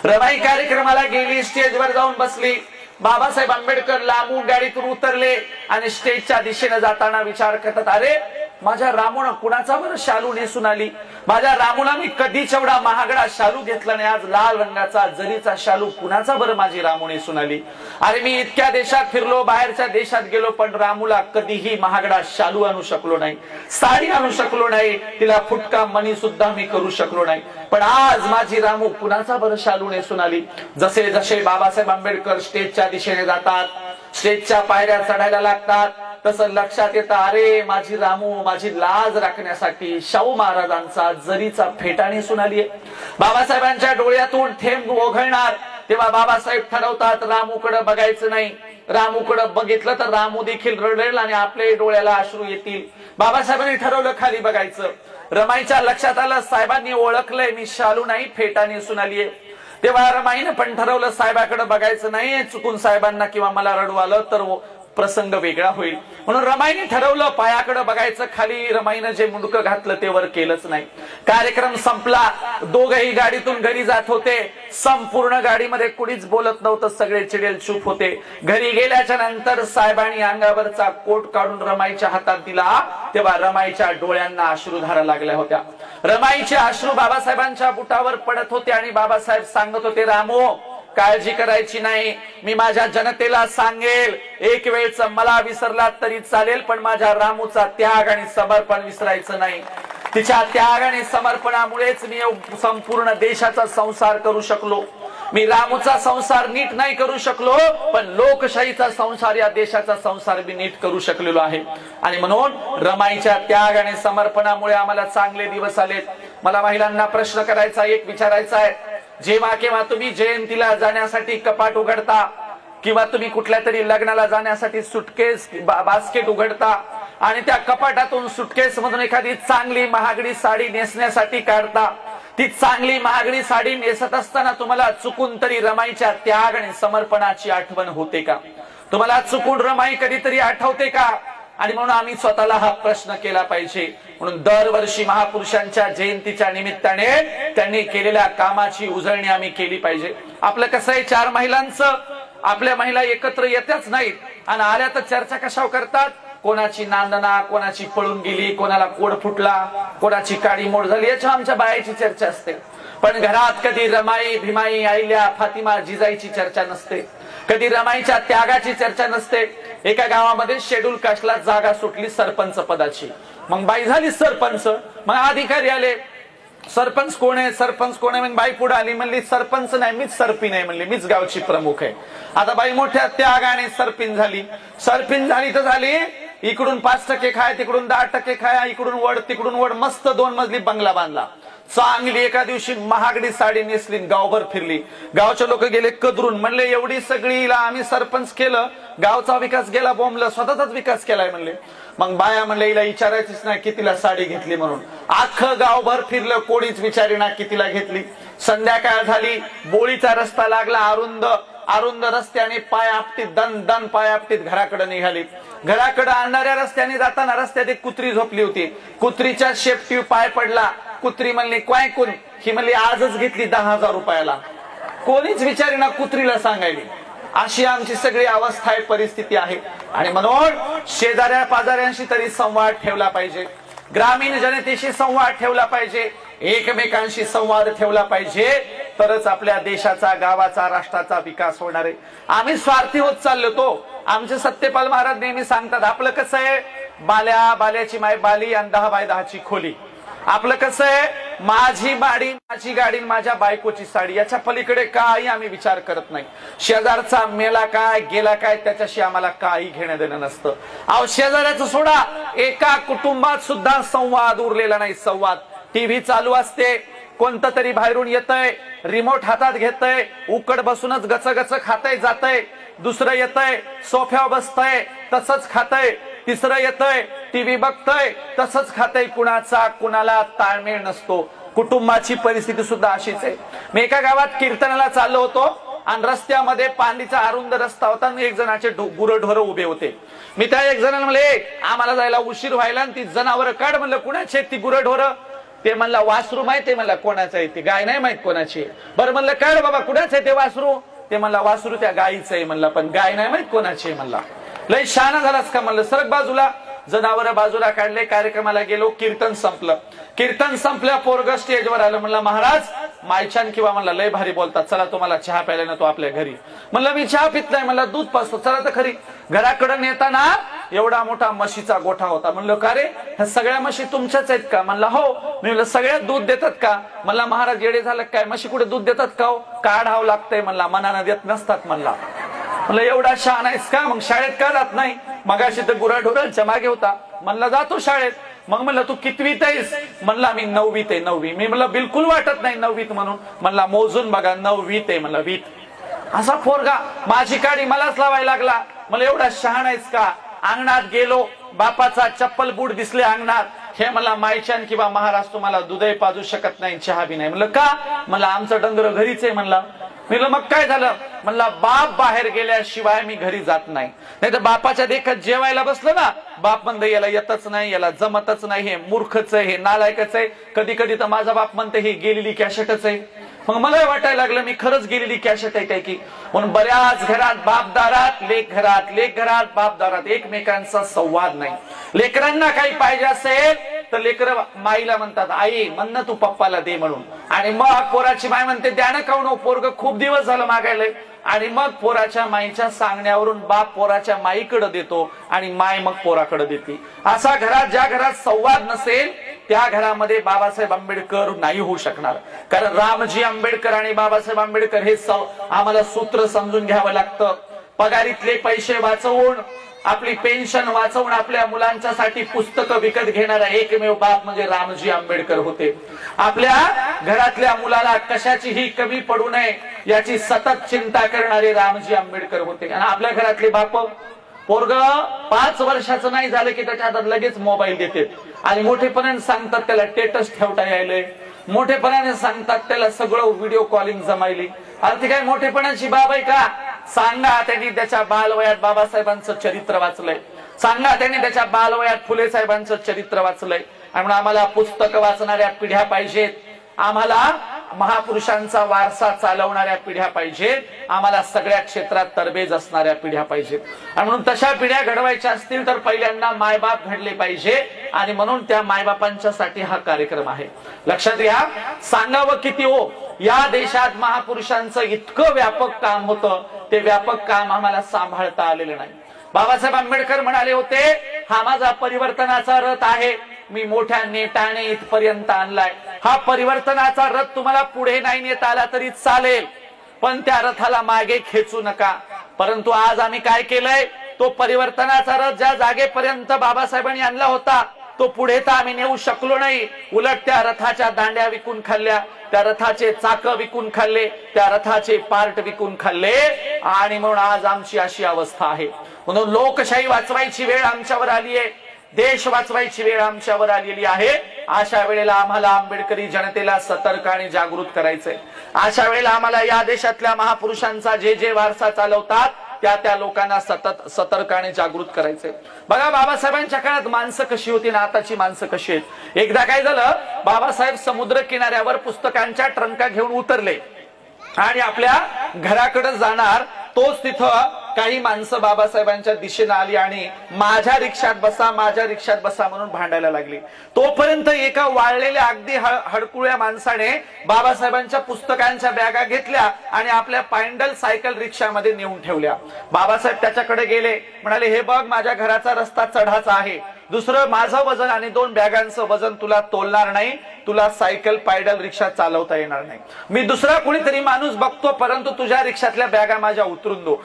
रमाई कार्यक्रमाला गेली, स्टेजवर जाऊन बसली. बाबासाहेब आंबेडकर लांबून गाडीतून उतरले आणि स्टेजच्या दिशेने जाताना विचार करतात, अरे माझ्या रामून कुणाचा बरं शालू नेसून आली? माझ्या रामूला मी कधीच एवढा महागडा शालू घेतला नाही, आज लाल रंगाचा जरीचा शालू कुणाचा बरं माझी रामू नेसून आली? अरे मी इतक्या देशात फिरलो, बाहेरच्या देशात गेलो, पण रामूला कधीही महागडा शालू आणू शकलो नाही, साडी आणू शकलो नाही, तिला फुटका मणी सुद्धा मी करू शकलो नाही, पण आज माझी रामू कुणाचा बरं शालू नेसून आली? जसे जसे बाबासाहेब आंबेडकर स्टेजच्या दिशेने जातात, स्टेजच्या पायऱ्या चढायला लागतात, तसं लक्षात येतं, अरे माझी रामू माझी लाज राखण्यासाठी शाहू महाराजांचा जरीचा फेटा नेसून आली आहे. बाबासाहेबांच्या डोळ्यातून थेंब ओघळणार तेव्हा बाबासाहेब ठरवतात रामूकडे बघायचं नाही. रामूकडे बघितलं तर रामू देखील रडेल आणि आपल्या डोळ्याला अश्रू येतील. बाबासाहेबांनी ठरवलं खाली बघायचं. रमाईच्या लक्षात आलं, साहेबांनी ओळखलंय मी शालू नाही फेटा नेसून आली आहे. तेव्हा रमाईनं पण ठरवलं साहेबाकडे बघायचं नाही, चुकून साहेबांना किंवा मला रडू आलं तर प्रसंग वेगळा होईल. म्हणून रमाईने ठरवलं पायाकडे बघायचं. खाली रमाईनं जे मुंडकं घातलं ते वर केलंच नाही. कार्यक्रम संपला. दोघेही गाडीतून घरी जात होते. संपूर्ण गाडीमध्ये कुणीच बोलत नव्हतं, सगळे चिडेल चूप होते. घरी गेल्याच्या नंतर साहेबांनी अंगावरचा कोट काढून रमाईच्या हातात दिला तेव्हा रमाईच्या डोळ्यांना अश्रुधारा लागल्या होत्या. रमाईचे अश्रू बाबासाहेबांच्या बुटावर पडत होते आणि बाबासाहेब सांगत होते, रामो काळजी करायची नाही, मी माझ्या जनतेला सांगेल, एक वेळच मला विसरला तरी चालेल, पण माझ्या रामूचा त्याग आणि समर्पण विसरायचं नाही. तिच्या त्याग आणि समर्पणामुळेच मी संपूर्ण देशाचा संसार करू शकलो. मी रामूचा संसार नीट नाही करू शकलो, पण लोकशाहीचा संसार, या देशाचा संसार मी नीट करू शकलेलो आहे. आणि म्हणून रमाईच्या त्याग आणि समर्पणामुळे आम्हाला चांगले दिवस आलेत. मला महिलांना प्रश्न करायचा, एक विचारायचा आहे, जेव्हा केव्हा तुम्ही जयंतीला जाण्यासाठी कपाट उघडता किंवा तुम्ही कुठल्या तरी लग्नाला जाण्यासाठी सुटकेस बास्केट उघडता आणि त्या कपाटातून सुटकेस मधून एखादी चांगली महागडी साडी नेसण्यासाठी काढता, ती चांगली महागडी साडी नेसत असताना तुम्हाला चुकून तरी रमाईच्या त्याग आणि समर्पणाची आठवण होते का? तुम्हाला चुकून रमाई कधीतरी आठवते का? आणि म्हणून आम्ही स्वतःला हा प्रश्न केला पाहिजे. म्हणून दरवर्षी महापुरुषांच्या जयंतीच्या निमित्ताने त्यांनी केलेल्या कामाची उजळणी आम्ही केली पाहिजे. आपलं कसं आहे, 4 महिलांचं, आपल्या महिला एकत्र येत्याच नाहीत आणि आल्या तर चर्चा कशावर करतात? कोणाची नांदना, कोणाची पळून गेली, कोणाला कोड फुटला, कोणाची काडी मोड झाली, याच्या आमच्या बायाची चर्चा असते. पण घरात कधी रमाई, भीमाई, आईल्या, फातिमा, जिजाईची चर्चा नसते. कधी रमाईच्या त्यागाची चर्चा नसते. एका गावामध्ये शेड्यूल कास्टला जागा सुटली सरपंच पदाची. मग बाई झाली सरपंच. मग अधिकारी आले, सरपंच कोण आहे, सरपंच कोण आहे? म्हणजे बाई पुढे आली, म्हणली सरपंच नाही, मीच सरपीण आहे, म्हणली मीच गावची प्रमुख आहे. आता बाई मोठ्या त्यागाने सरपीण झाली. सरपीण झाली तर झाली, इकडून 5% खाय, तिकडून 10% खाय, इकडून वड तिकडून वड, मस्त 2 मजली बंगला बांधला. चांगली एका दिवशी महागडी साडी नेसली, गावभर फिरली. गावचे लोक गेले कदरून, म्हणले एवढी सगळीला आम्ही सरपंच केलं, गावचा विकास गेला बोंबलं, स्वतःचाच विकास केलाय म्हणले. मग बाया म्हणले हिला विचारायचीच नाही कितीला साडी घेतली म्हणून. अख्खं गावभर फिरलं, कोणीच विचारेना कितीला घेतली. संध्याकाळ झाली, बोळीचा रस्ता लागला, अरुंद रस्त्याने पाय आपटीत, दन दन पाय आपटीत घराकडे निघाली. घराकडे आणणाऱ्या रस्त्याने जाताना रस्त्यात एक कुत्री झोपली होती. कुत्रीच्या शेपटी पाय पडला. कुत्री म्हणली काय कोण? ही म्हणली आजच घेतली 10,000 रुपयाला. कोणीच विचारेना कुत्रीला सांगायली. अशी आमची सगळी अवस्था आहे, परिस्थिती आहे. आणि म्हणून शेजाऱ्या पाजाऱ्यांशी तरी संवाद ठेवला पाहिजे, ग्रामीण जनतेशी संवाद ठेवला पाहिजे, एकमेकांशी संवाद ठेवला पाहिजे, तरच आपल्या देशाचा, गावाचा, राष्ट्राचा विकास होणार आहे. आम्ही स्वार्थी होत चाललो. तो आमचे सत्यपाल महाराज नेहमी सांगतात, आपलं कसं आहे, बाल्याची माय बाली आणि 10 बाय 10ची खोली. आपलं कसं आहे, माझी बाडी, माझी गाडी, माझ्या बायकोची साडी, याच्या पलीकडे काही आम्ही विचार करत नाही. शेजारचा मेला काय गेला काय त्याच्याशी आम्हाला काही घेणं देणं नसतं. अहो शेजाऱ्याचं सोडा, एका कुटुंबात सुद्धा संवाद उरलेला नाही. संवाद, टीव्ही चालू असते, कोणतं तरी बाहेरून येतंय, रिमोट हातात घेतय, उकड बसूनच गचगच खातय जातय. दुसरं येतंय, सोफ्यावर बसतय, तसंच खातय. तिसरं येतंय, टीव्ही बघतय, तसंच खातय. कुणाचा कुणाला ताळमेळ नसतो. कुटुंबाची परिस्थिती सुद्धा अशीच आहे. मी एका गावात कीर्तनाला चाललो होतो आणि रस्त्यामध्ये पांडीचा अरुंद रस्ता होता आणि 1 जणाचे गुरढोर उभे होते. मी त्या 1 जणाला म्हणले आम्हाला जायला उशीर व्हायला आणि ती जनावर काढ. म्हणलं कुणाची ती गुरढोर? ते म्हणला वासरू माहिती म्हणला कोणाचं आहे, ती गाय नाही माहित कोणाची. बरं म्हणलं काढ बाबा कुणाचं आहे ते वासरू? ते म्हणला वासरू त्या गायीचं आहे म्हणला, पण गाय नाही माहित कोणाची आहे म्हणला. लय शहाणा झालास का म्हणलं, सरक बाजूला. जनावर बाजूला काढले, कार्यक्रमाला गेलो, कीर्तन संपलं. कीर्तन संपल्या, पोरग स्टेजवर आलं. म्हणलं महाराज मायछान किंवा म्हणला लय भारी बोलतात, चला तुम्हाला चहा प्यायला नेतो आपल्या घरी. म्हणलं मी चहा पित नाही, म्हणला दूध पाजतो, चला तर खरी. घराकडे नेताना एवढा मोठा म्हशीचा गोठा होता. म्हणलं का रे, ह्या सगळ्या म्हशी तुमच्याच आहेत का? म्हणला हो. मी म्हणलं सगळ्यात दूध देतात का? म्हणला महाराज येडे झालं काय, म्हशी कुठे दूध देतात का? काढावं लागतंय म्हणला, मनानं देत नसतात म्हणला. म्हणलं एवढा शहाणा आहेस का, मग शाळेत का जात नाही? मगाशी तर गुराढोरांच्या मागे होता. म्हणला जातो शाळेत. मग म्हणलं तू कितवीत आहेस? म्हणला मी 9वीत आहे. 9वी. मी म्हणलं बिलकुल वाटत नाही 9वीत म्हणून. म्हणला मोजून बघा 9वीत आहे म्हणलं, 20. असा पोरगा माझी काडी मलाच लावायला लागला. मला एवढा शहाणा आहेस का? अंगणात गेलो, बापाचा चप्पल बूट दिसले अंगणात. हे मला मायच्यान किंवा महाराज तुम्हाला दूधही पाजू शकत नाही, चहा बी नाही. म्हणलं का? म्हणलं आमचं डंगर घरीच आहे म्हणला. म्हणलं मग काय झालं? म्हणला बाप बाहेर गेल्याशिवाय मी घरी जात नाही. नाही तर बापाच्या देखत जेवायला बसलं ना, बाप म्हणते याला येतच नाही, याला जमतच नाही, हे मूर्खच आहे, हे नालायकच आहे. कधी कधी तर माझा बाप म्हणते ही गेलेली कॅशेटच आहे. मग मला वाटायला लागलं मी खरंच गेलेली कॅशेट आहे काय की. म्हणून बऱ्याच घरात बापदारात, लेक घरात, लेक घरात बापदारात एकमेकांचा संवाद नाही. लेकरांना काही पाहिजे असेल तर लेकर माईला म्हणतात आई म्हणणं तू पप्पाला दे म्हणून. आणि मग पोराची माय म्हणते द्यानं काऊन, पोरग खूप दिवस झालं मागायलंय. आणि मग पोराच्या माईच्या सांगण्यावरून बाप पोराच्या माईकडे देतो आणि माय मग पोराकडे देते. असा घरात, ज्या घरात संवाद नसेल त्या घरामध्ये बाबासाहेब आंबेडकर नाही होऊ शकणार. कारण रामजी आंबेडकर आणि बाबासाहेब आंबेडकर हे आम्हाला सूत्र समजून घ्यावं लागतं. पगारीतले पैसे वाचवून, आपली पेन्शन वाचवून आपल्या मुलांच्यासाठी पुस्तकं विकत घेणारा एकमेव बाप म्हणजे रामजी आंबेडकर होते। आपल्या घरातल्या मुलाला कशाचीही कमी पडू नये याची सतत चिंता करणारे रामजी आंबेडकर होते। आणि आपल्या घरातले बाप पोरग 5 वर्षाचं नाही झालं की त्याच्या हातात लगेच मोबाईल देते आणि मोठेपणाने सांगतात त्याला स्टेटस ठेवता यायलंय, मोठेपणाने सांगतात त्याला सगळं व्हिडिओ कॉलिंग जमायली। अरे ती काय मोठेपणाची बाब आहे का? सांगा त्यांनी त्याच्या बालवयात बाबासाहेबांचं चरित्र वाचलंय, सांगा त्यांनी त्याच्या बालवयात फुले साहेबांचं चरित्र वाचलंय। आणि आम्हाला पुस्तक वाचणाऱ्या पिढ्या पाहिजेत, आम्हाला महापुरुषांचा वारसा चालवणाऱ्या पिढ्या पाहिजेत, आम्हाला सगळ्या क्षेत्रात तरबेज असणाऱ्या पिढ्या पाहिजेत। आणि म्हणून तशा पिढ्या घडवायच्या असतील तर पहिल्यांदा मायबाप घडले पाहिजे आणि म्हणून त्या मायबापांच्यासाठी हा कार्यक्रम आहे। लक्षात घ्या, सांगावं किती हो, या देशात महापुरुषांचं इतकं व्यापक काम होतं, ते व्यापक काम आम्हाला सांभाळता आलेलं नाही। बाबासाहेब आंबेडकर म्हणाले होते, हा माझा परिवर्तनाचा रथ आहे, मी मोठ्या नेटाने इथपर्यंत आणलाय। हा परिवर्तनाचा रथ तुम्हाला पुढे नाही नेता आला तरी चालेल, पण त्या रथाला मागे खेचू नका। परंतु आज आम्ही काय केलंय, तो परिवर्तनाचा रथ ज्या जागेपर्यंत बाबासाहेबांनी आणला होता तो पुढे तर आम्ही नेऊ शकलो नाही, उलट त्या रथाच्या दांड्या विकून खाल्ल्या, त्या रथाचे चाक विकून खाल्ले, त्या रथाचे पार्ट विकून खाल्ले आणि म्हणून आज आमची अशी अवस्था आहे। म्हणून लोकशाही वाचवायची वेळ आमच्यावर आली आहे, देश वाचवायची वेळ आमच्यावर आलेली आहे। अशा वेळेला आम्हाला आंबेडकरी जनतेला सतर्क आणि जागृत करायचंय। अशा वेळेला आम्हाला या देशातल्या महापुरुषांचा जे वारसा चालवतात त्या लोकांना सतत सतर्क आणि जागृत करायचंय। बघा बाबासाहेबांच्या काळात माणसं कशी होती ना आताची माणसं कशी आहेत। एकदा काय झालं, बाबासाहेब समुद्र किनाऱ्यावर पुस्तकांच्या ट्रंका घेऊन उतरले आणि आपल्या घराकडे जाणार, तोच तिथं काही माणसं बाबासाहेबांच्या दिशेने आली आणि माझ्या रिक्षात बसा, माझ्या रिक्षात बसा म्हणून भांडायला लागली। तोपर्यंत एका वाळलेल्या अगदी हडकुळ्या माणसाने बाबासाहेबांच्या पुस्तकांच्या बॅगा घेतल्या आणि आपल्या पायंडल सायकल रिक्षामध्ये नेऊन ठेवल्या। बाबासाहेब त्याच्याकडे गेले, म्हणाले, हे बघ माझ्या घराचा रस्ता चढाचा आहे, दुसरं माझं वजन आणि 2 बॅगांचं वजन तुला तोलणार नाही, तुला सायकल पायडल रिक्षा चालवता येणार नाही, मी दुसरा कोणीतरी माणूस बघतो, परंतु तुझ्या रिक्षातल्या बॅगा माझ्या उतरून दो।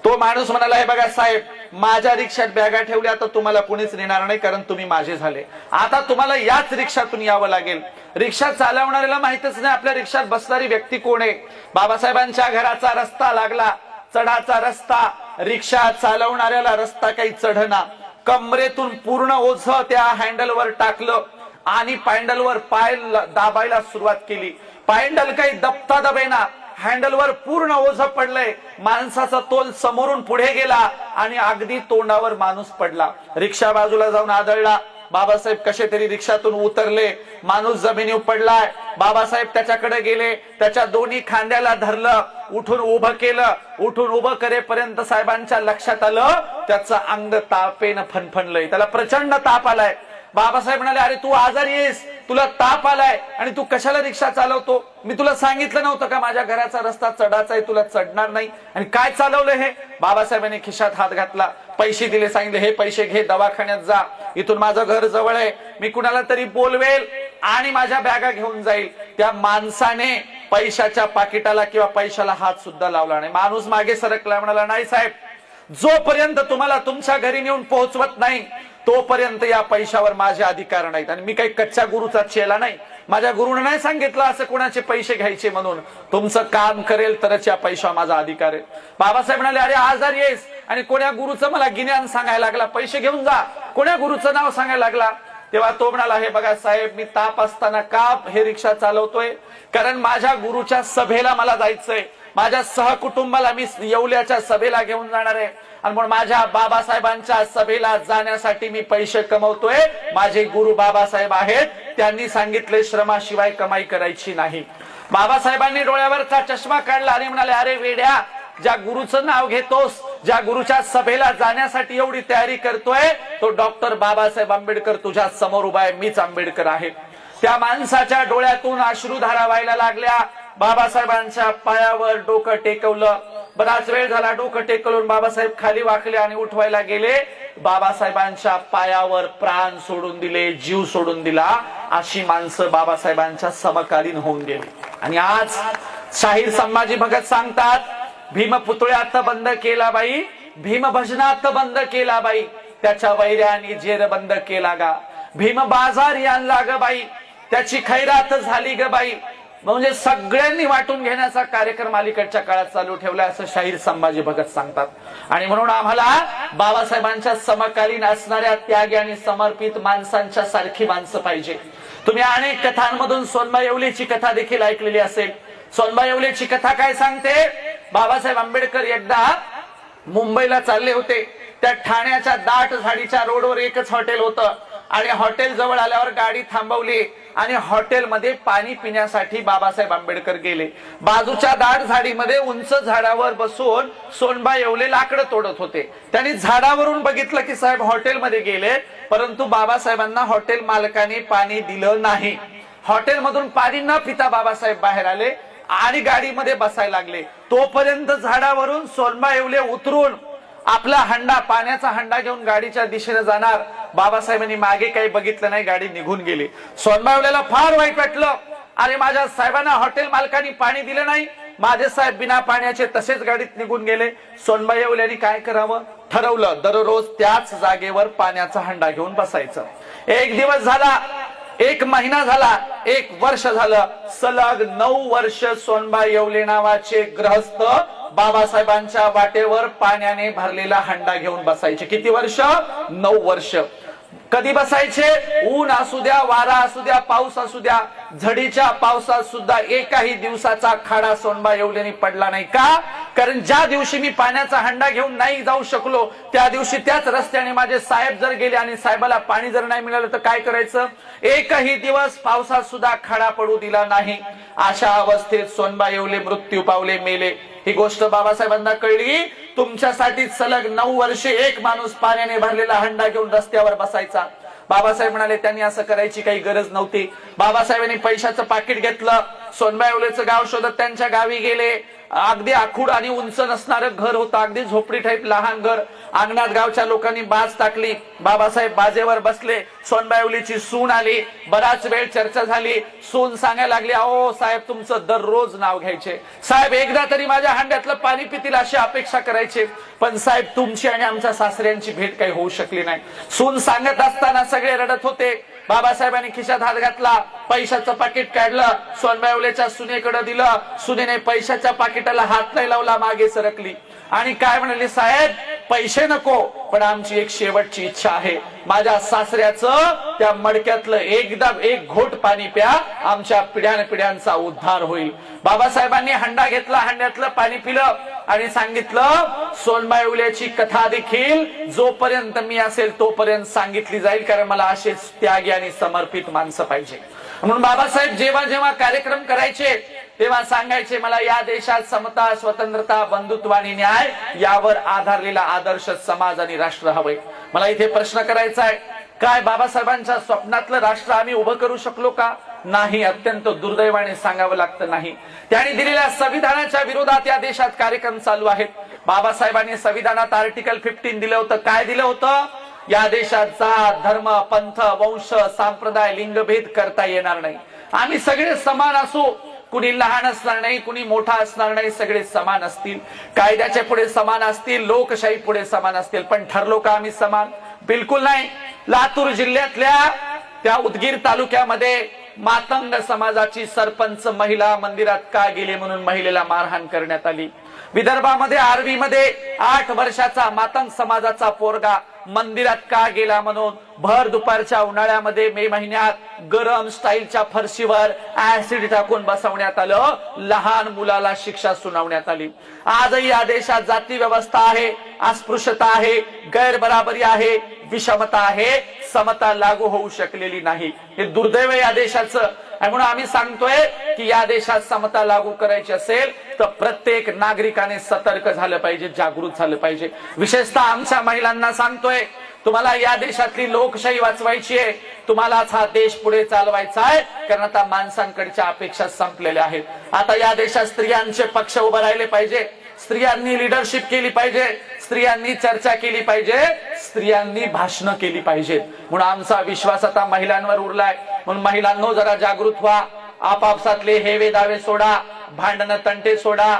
तो माणूस म्हणाला, हे बघा साहेब, माझ्या रिक्षात बॅगा ठेवल्या तर तुम्हाला कोणीच नेणार नाही, कारण तुम्ही माझे झाले, आता तुम्हाला याच रिक्षातून यावं लागेल। रिक्षा चालवणाऱ्याला माहितच नाही आपल्या रिक्षात बसणारी व्यक्ती कोण आहे। बाबासाहेबांच्या घराचा रस्ता लागला, चढाचा रस्ता, रिक्षा चालवणाऱ्याला रस्ता काही चढना, कमरेतून पूर्ण ओझं त्या हँडलवर टाकलं आणि पायंडलवर पाय दाबायला सुरुवात केली। पायंडल काही दबता दबेना, हँडलवर पूर्ण ओझं पडलंय, माणसाचा तोल समोरून पुढे गेला आणि अगदी तोंडावर माणूस पडला। रिक्षा बाजूला जाऊन आदळला, बाबासाहेब कसे तरी रिक्षातून उतरले, माणूस जमिनीवर पडलाय, बाबासाहेब त्याच्याकडे गेले, त्याच्या दोन्ही खांद्याला धरलं, उठून उभं केलं, उठून उभं करेपर्यंत साहेबांच्या लक्षात आलं त्याचं अंग तापेनं फणफणलंय, त्याला प्रचंड ताप आलाय। बाबासाहेब म्हणाले, अरे तू आजारी आहेस, तुला ताप आलाय आणि तू कशाला रिक्षा चालवतो, मी तुला सांगितलं नव्हतं का माझ्या घराचा रस्ता चढाचा आहे, तुला चढणार नाही, आणि काय चालवलं हे। बाबासाहेबांनी खिशात हात घातला, पैसे दिले, सांगितले, हे पैसे घे, दवाखान्यात जा, इथून माझं घर जवळ आहे, मी कुणाला तरी बोलवेल आणि माझ्या बॅगा घेऊन जाईल। त्या माणसाने पैशाच्या पाकिटाला किंवा पैशाला हात सुद्धा लावला नाही। माणूस मागे सरकला, म्हणाला, नाही साहेब, जोपर्यंत तुम्हाला तुमच्या घरी नेऊन पोहोचवत नाही तोपर्यंत या पैशावर माझे अधिकार नाहीत, आणि मी काही कच्च्या गुरुचा चेला नाही, माझ्या गुरुने नाही सांगितलं असं कोणाचे पैसे घ्यायचे म्हणून, तुमचं काम करेल तरच या पैशावर माझा अधिकार आहे। बाबासाहेब म्हणाले, अरे आजारी आहेस आणि कोण्या गुरुचं मला गिन्यान सांगायला लागला, पैसे घेऊन जा, कोण्या गुरुचं नाव सांगायला लागला। तेव्हा तो म्हणाला, हे बघा साहेब, मी ताप असताना का हे रिक्षा चालवतोय, कारण माझ्या गुरुच्या सभेला मला जायचंय, माझ्या सहकुटुंबाला मी येवल्याच्या सभेला घेऊन जाणार आहे, आणि म्हणून माझ्या बाबासाहेबांच्या सभेला जाण्यासाठी मी पैसे कमवतोय। माझे गुरु बाबासाहेब आहेत, त्यांनी सांगितले श्रमाशिवाय कमाई करायची नाही। बाबासाहेबांनी डोळ्यावरचा चष्मा काढला आणि म्हणाले, अरे वेड्या, ज्या गुरुचं नाव घेतोस, ज्या गुरुच्या सभेला जाण्यासाठी एवढी तयारी करतोय, तो डॉक्टर बाबासाहेब आंबेडकर तुझ्या समोर उभा आहे, मीच आंबेडकर आहे। त्या माणसाच्या डोळ्यातून अश्रुधारा व्हायला लागल्या। बाबासाहेबांच्या पायावर डोकं टेकवलं, बराच वेळ झाला डोकं टेकवून बाबासाहेब खाली वाकले आणि उठवायला गेले, बाबासाहेबांच्या पायावर प्राण सोडून दिले, जीव सोडून दिला। अशी माणसं बाबासाहेबांच्या समकालीन होऊन गेली। आणि आज शाहीर संभाजी भगत सांगतात, भीमपुतळ्यात बंद केला बाई, भीमभजनात बंद केला बाई, त्याच्या वैऱ्याने जेर बंद केला गा, भीम बाजार आणला ग बाई, त्याची खैरात झाली ग बाई. म्हणजे सगळ्यांनी वाटून घेण्याचा कार्यक्रम अलीकडच्या काळात चालू ठेवला असं शाहीर संभाजी भगत सांगतात. आणि म्हणून आम्हाला बाबासाहेबांच्या समकालीन असणाऱ्या त्यागी आणि समर्पित माणसांच्या सारखी माणसं पाहिजे. तुम्ही अनेक कथांमधून सोनबा येवलेची कथा देखील ऐकलेली असेल. सोनबा येवलेची कथा काय सांगते, बाबासाहेब आंबेडकर एकदा मुंबईला चालले होते. त्या ठाण्याच्या दाट झाडीच्या रोडवर एकच हॉटेल होतं आणि हॉटेल जवळ आल्यावर गाडी थांबवली आणि हॉटेलमध्ये पाणी पिण्यासाठी बाबासाहेब आंबेडकर गेले. बाजूच्या दाट झाडीमध्ये उंच झाडावर बसून सोनबा येवले लाकडं तोडत होते. त्यांनी झाडावरून बघितलं की साहेब हॉटेलमध्ये गेले, परंतु बाबासाहेबांना हॉटेल मालकाने पाणी दिलं नाही. हॉटेलमधून पाणी न पिता बाबासाहेब बाहेर आले आणि गाडीमध्ये बसायला लागले. तोपर्यंत झाडावरून सोनबा येवले उतरून आपला हंडा, पाण्याचा हंडा घेऊन गाडीच्या दिशेने जाणार. बाबासाहेबांनी मागे काही बघितलं नाही, गाडी निघून गेली. सोनबा येवलेला फार वाईट वाटलं. अरे माझ्या साहेबांना हॉटेल मालकांनी पाणी दिलं नाही, माझे साहेब बिना पाण्याचे तसेच गाडीत निघून गेले. सोनबा येवलेंनी काय करावं ठरवलं, दररोज त्याच जागेवर पाण्याचा हंडा घेऊन बसायचं. एक दिवस झाला, एक महिना झाला, एक वर्ष झालं, सलग 9 वर्ष सोनबा येवले नावाचे गृहस्थ बाबासाहेबांच्या वाटेवर पाण्याने भरलेला हंडा घेऊन बसायचे. किती वर्ष? 9 वर्ष. कधी बसायचे? ऊन असू द्या, वारा असू द्या, पाऊस असू द्या, झडीच्या पावसात सुद्धा एकाही दिवसाचा खाडा सोनबा येवलेंनी पडला नाही. का? कारण ज्या दिवशी मी पाण्याचा हंडा घेऊन नाही जाऊ शकलो, त्या दिवशी त्याच रस्त्याने माझे साहेब जर गेले आणि साहेबाला पाणी जर नाही मिळालं तर काय करायचं? एकही दिवस पावसात सुद्धा खाडा पडू दिला नाही. अशा अवस्थेत सोनबा येवले मृत्यू पावले, मेले. ही गोष्ट बाबासाहेबांना कळली. तुमच्यासाठी सलग 9 वर्षे एक माणूस पाण्याने भरलेला हंडा घेऊन रस्त्यावर बसायचा. बाबासाहेब म्हणाले त्यांनी असं करायची काही गरज नव्हती. बाबासाहेबांनी पैशाचं पाकिट घेतलं, सोनबा येवलेचं गाव शोधत त्यांच्या गावी गेले. अगदी आखूड आणि उंच नसणारं घर होतं, अगदी झोपडी टाईप लहान घर. अंगणात गावच्या लोकांनी बाज टाकली. बाबासाहेब बाजेवर बसले. सोनबा येवलेची सून आली. बराच वेळ चर्चा झाली. सून सांगायला लागली, अहो साहेब तुमचं दररोज नाव घ्यायचे, साहेब एकदा तरी माझ्या हंड्यातलं पाणी पितील अशी अपेक्षा करायचे, पण साहेब तुमची आणि आमच्या सासऱ्यांची भेट काही होऊ शकली नाही. सून सांगत असताना सगळे रडत होते. बाबासाहेबांनी खिशात हात घातला, पैशाचं पाकिट काढलं, सोनबा येवलेच्या सुनेकडे दिलं. सुनेने पैशाच्या पाकिटाला हात नाही लावला, मागे सरकली आणि काय म्हणाली, साहेब पैसे नको, पण आमची एक शेवटची इच्छा आहे, माझ्या सासऱ्याचं त्या मडक्यातलं एकदा एक घोट पाणी प्या, आमच्या पिढ्यानपिढ्यांचा उद्धार होईल. बाबासाहेबांनी हंडा घेतला, हंड्यातलं पाणी पिलं आणि सांगितलं, सोनबा येवलेची कथा देखील जोपर्यंत मी असेल तोपर्यंत सांगितली जाईल, कारण मला असेच त्यागी आणि समर्पित माणसं पाहिजे. म्हणून बाबासाहेब जेव्हा जेव्हा कार्यक्रम करायचे तेव्हा सांगायचे, मला या देशात समता, स्वतंत्रता, बंधुत्व आणि न्याय यावर आधारलेला आदर्श समाज आणि राष्ट्र हवंय. मला इथे प्रश्न करायचा आहे, काय बाबासाहेबांच्या स्वप्नातलं राष्ट्र आम्ही उभं करू शकलो का? नाही. अत्यंत दुर्दैवाने सांगावं लागतं नाही. त्यांनी दिलेल्या संविधानाच्या विरोधात या देशात कार्यक्रम चालू आहेत. बाबासाहेबांनी संविधानात आर्टिकल 15 दिलं होतं. काय दिलं होतं? या देशात जात, धर्म, पंथ, वंश, संप्रदाय, लिंगभेद करता येणार नाही. आम्ही सगळे समान असू, कुणी लहान असणार नाही, कुणी मोठा असणार नाही, सगळे समान असतील, कायद्याच्या पुढे समान असतील, लोकशाही पुढे समान असतील. पण ठरलो का आम्ही समान? बिलकुल नाही. लातूर जिल्ह्यातल्या त्या उदगीर तालुक्यामध्ये मातंग समाजाची सरपंच महिला मंदिरात का गेली म्हणून महिलेला मारहाण करण्यात आली. विदर्भामध्ये आर्वीमध्ये 8 वर्षाचा मातंग समाजाचा पोरगा मंदिरात का गेला म्हणून भर दुपारच्या उन्हाळ्यामध्ये मे महिन्यात गरम स्टाईलच्या फरशीवर ऍसिड टाकून बसवण्यात आलं. लहान मुलाला शिक्षा सुनावण्यात आली. आजही या देशात जाती व्यवस्था आहे, अस्पृश्यता आहे, गैरबराबरी आहे, विषमता आहे, समता लागू होऊ शकलेली नाही. हे दुर्दैव या देशाचं. म्हणून आम्ही सांगतोय की या देशात समता लागू करायची असेल तर प्रत्येक नागरिकाने सतर्क झालं पाहिजे, जागृत झालं पाहिजे. विशेषतः आमच्या महिलांना सांगतोय, तुम्हाला या देशातली लोकशाही वाचवायची आहे, तुम्हालाच हा देश पुढे चालवायचा आहे, कारण आता माणसांकडच्या अपेक्षा संपलेल्या आहेत. आता या देशात स्त्रियांचे पक्ष उभे राहिले पाहिजे, स्त्रियांनी लिडरशिप केली पाहिजे, स्त्रियांनी चर्चा केली पाहिजे, स्त्रियांनी भाषणं केली पाहिजेत. म्हणून आमचा विश्वास आता महिलांवर उरलाय. म्हणून महिलांनो जरा जागृत व्हा, आपापसातले हेवे दावे सोडा, भांडणं तंटे सोडा,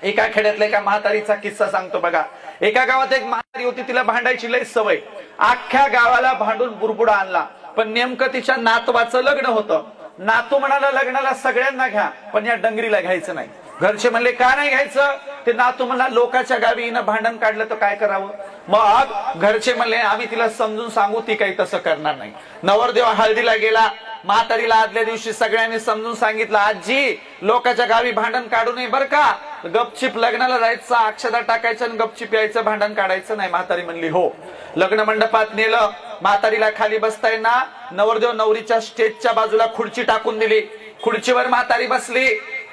एका खेड्यातला एका म्हातारीचा किस्सा सांगतो बघा। एका गावात एक म्हातारी होती, तिला भांडायची लय सवय, अख्ख्या गावाला भांडून बुरबुडा आणला, पण नेमकं तिच्या नातवाचं लग्न होतं। नातू म्हणाला लग्नाला सगळ्यांना घ्या पण या डंगरीला घ्यायचं नाही। घरचे म्हणले का नाही घ्यायचं? ते नातू म्हणला लोकांच्या गावी हिनं भांडण काढलं तर काय करावं? मग घरचे म्हणले आम्ही तिला समजून सांगू, ती काही तसं करणार नाही। नवरदेव हळदीला गेला, म्हातारीला आदल्या दिवशी सगळ्यांनी समजून सांगितलं, आजी लोकांच्या गावी भांडण काढू नये बर का, गपचिप लग्नाला जायचं, अक्षता टाकायचं आणि गपचिप यायचं, भांडण काढायचं नाही। म्हातारी म्हणली हो। लग्न मंडपात नेलं, म्हातारीला खाली बसता येईना, नवरदेव नवरीच्या स्टेजच्या बाजूला खुर्ची टाकून दिली, खुर्चीवर म्हातारी बसली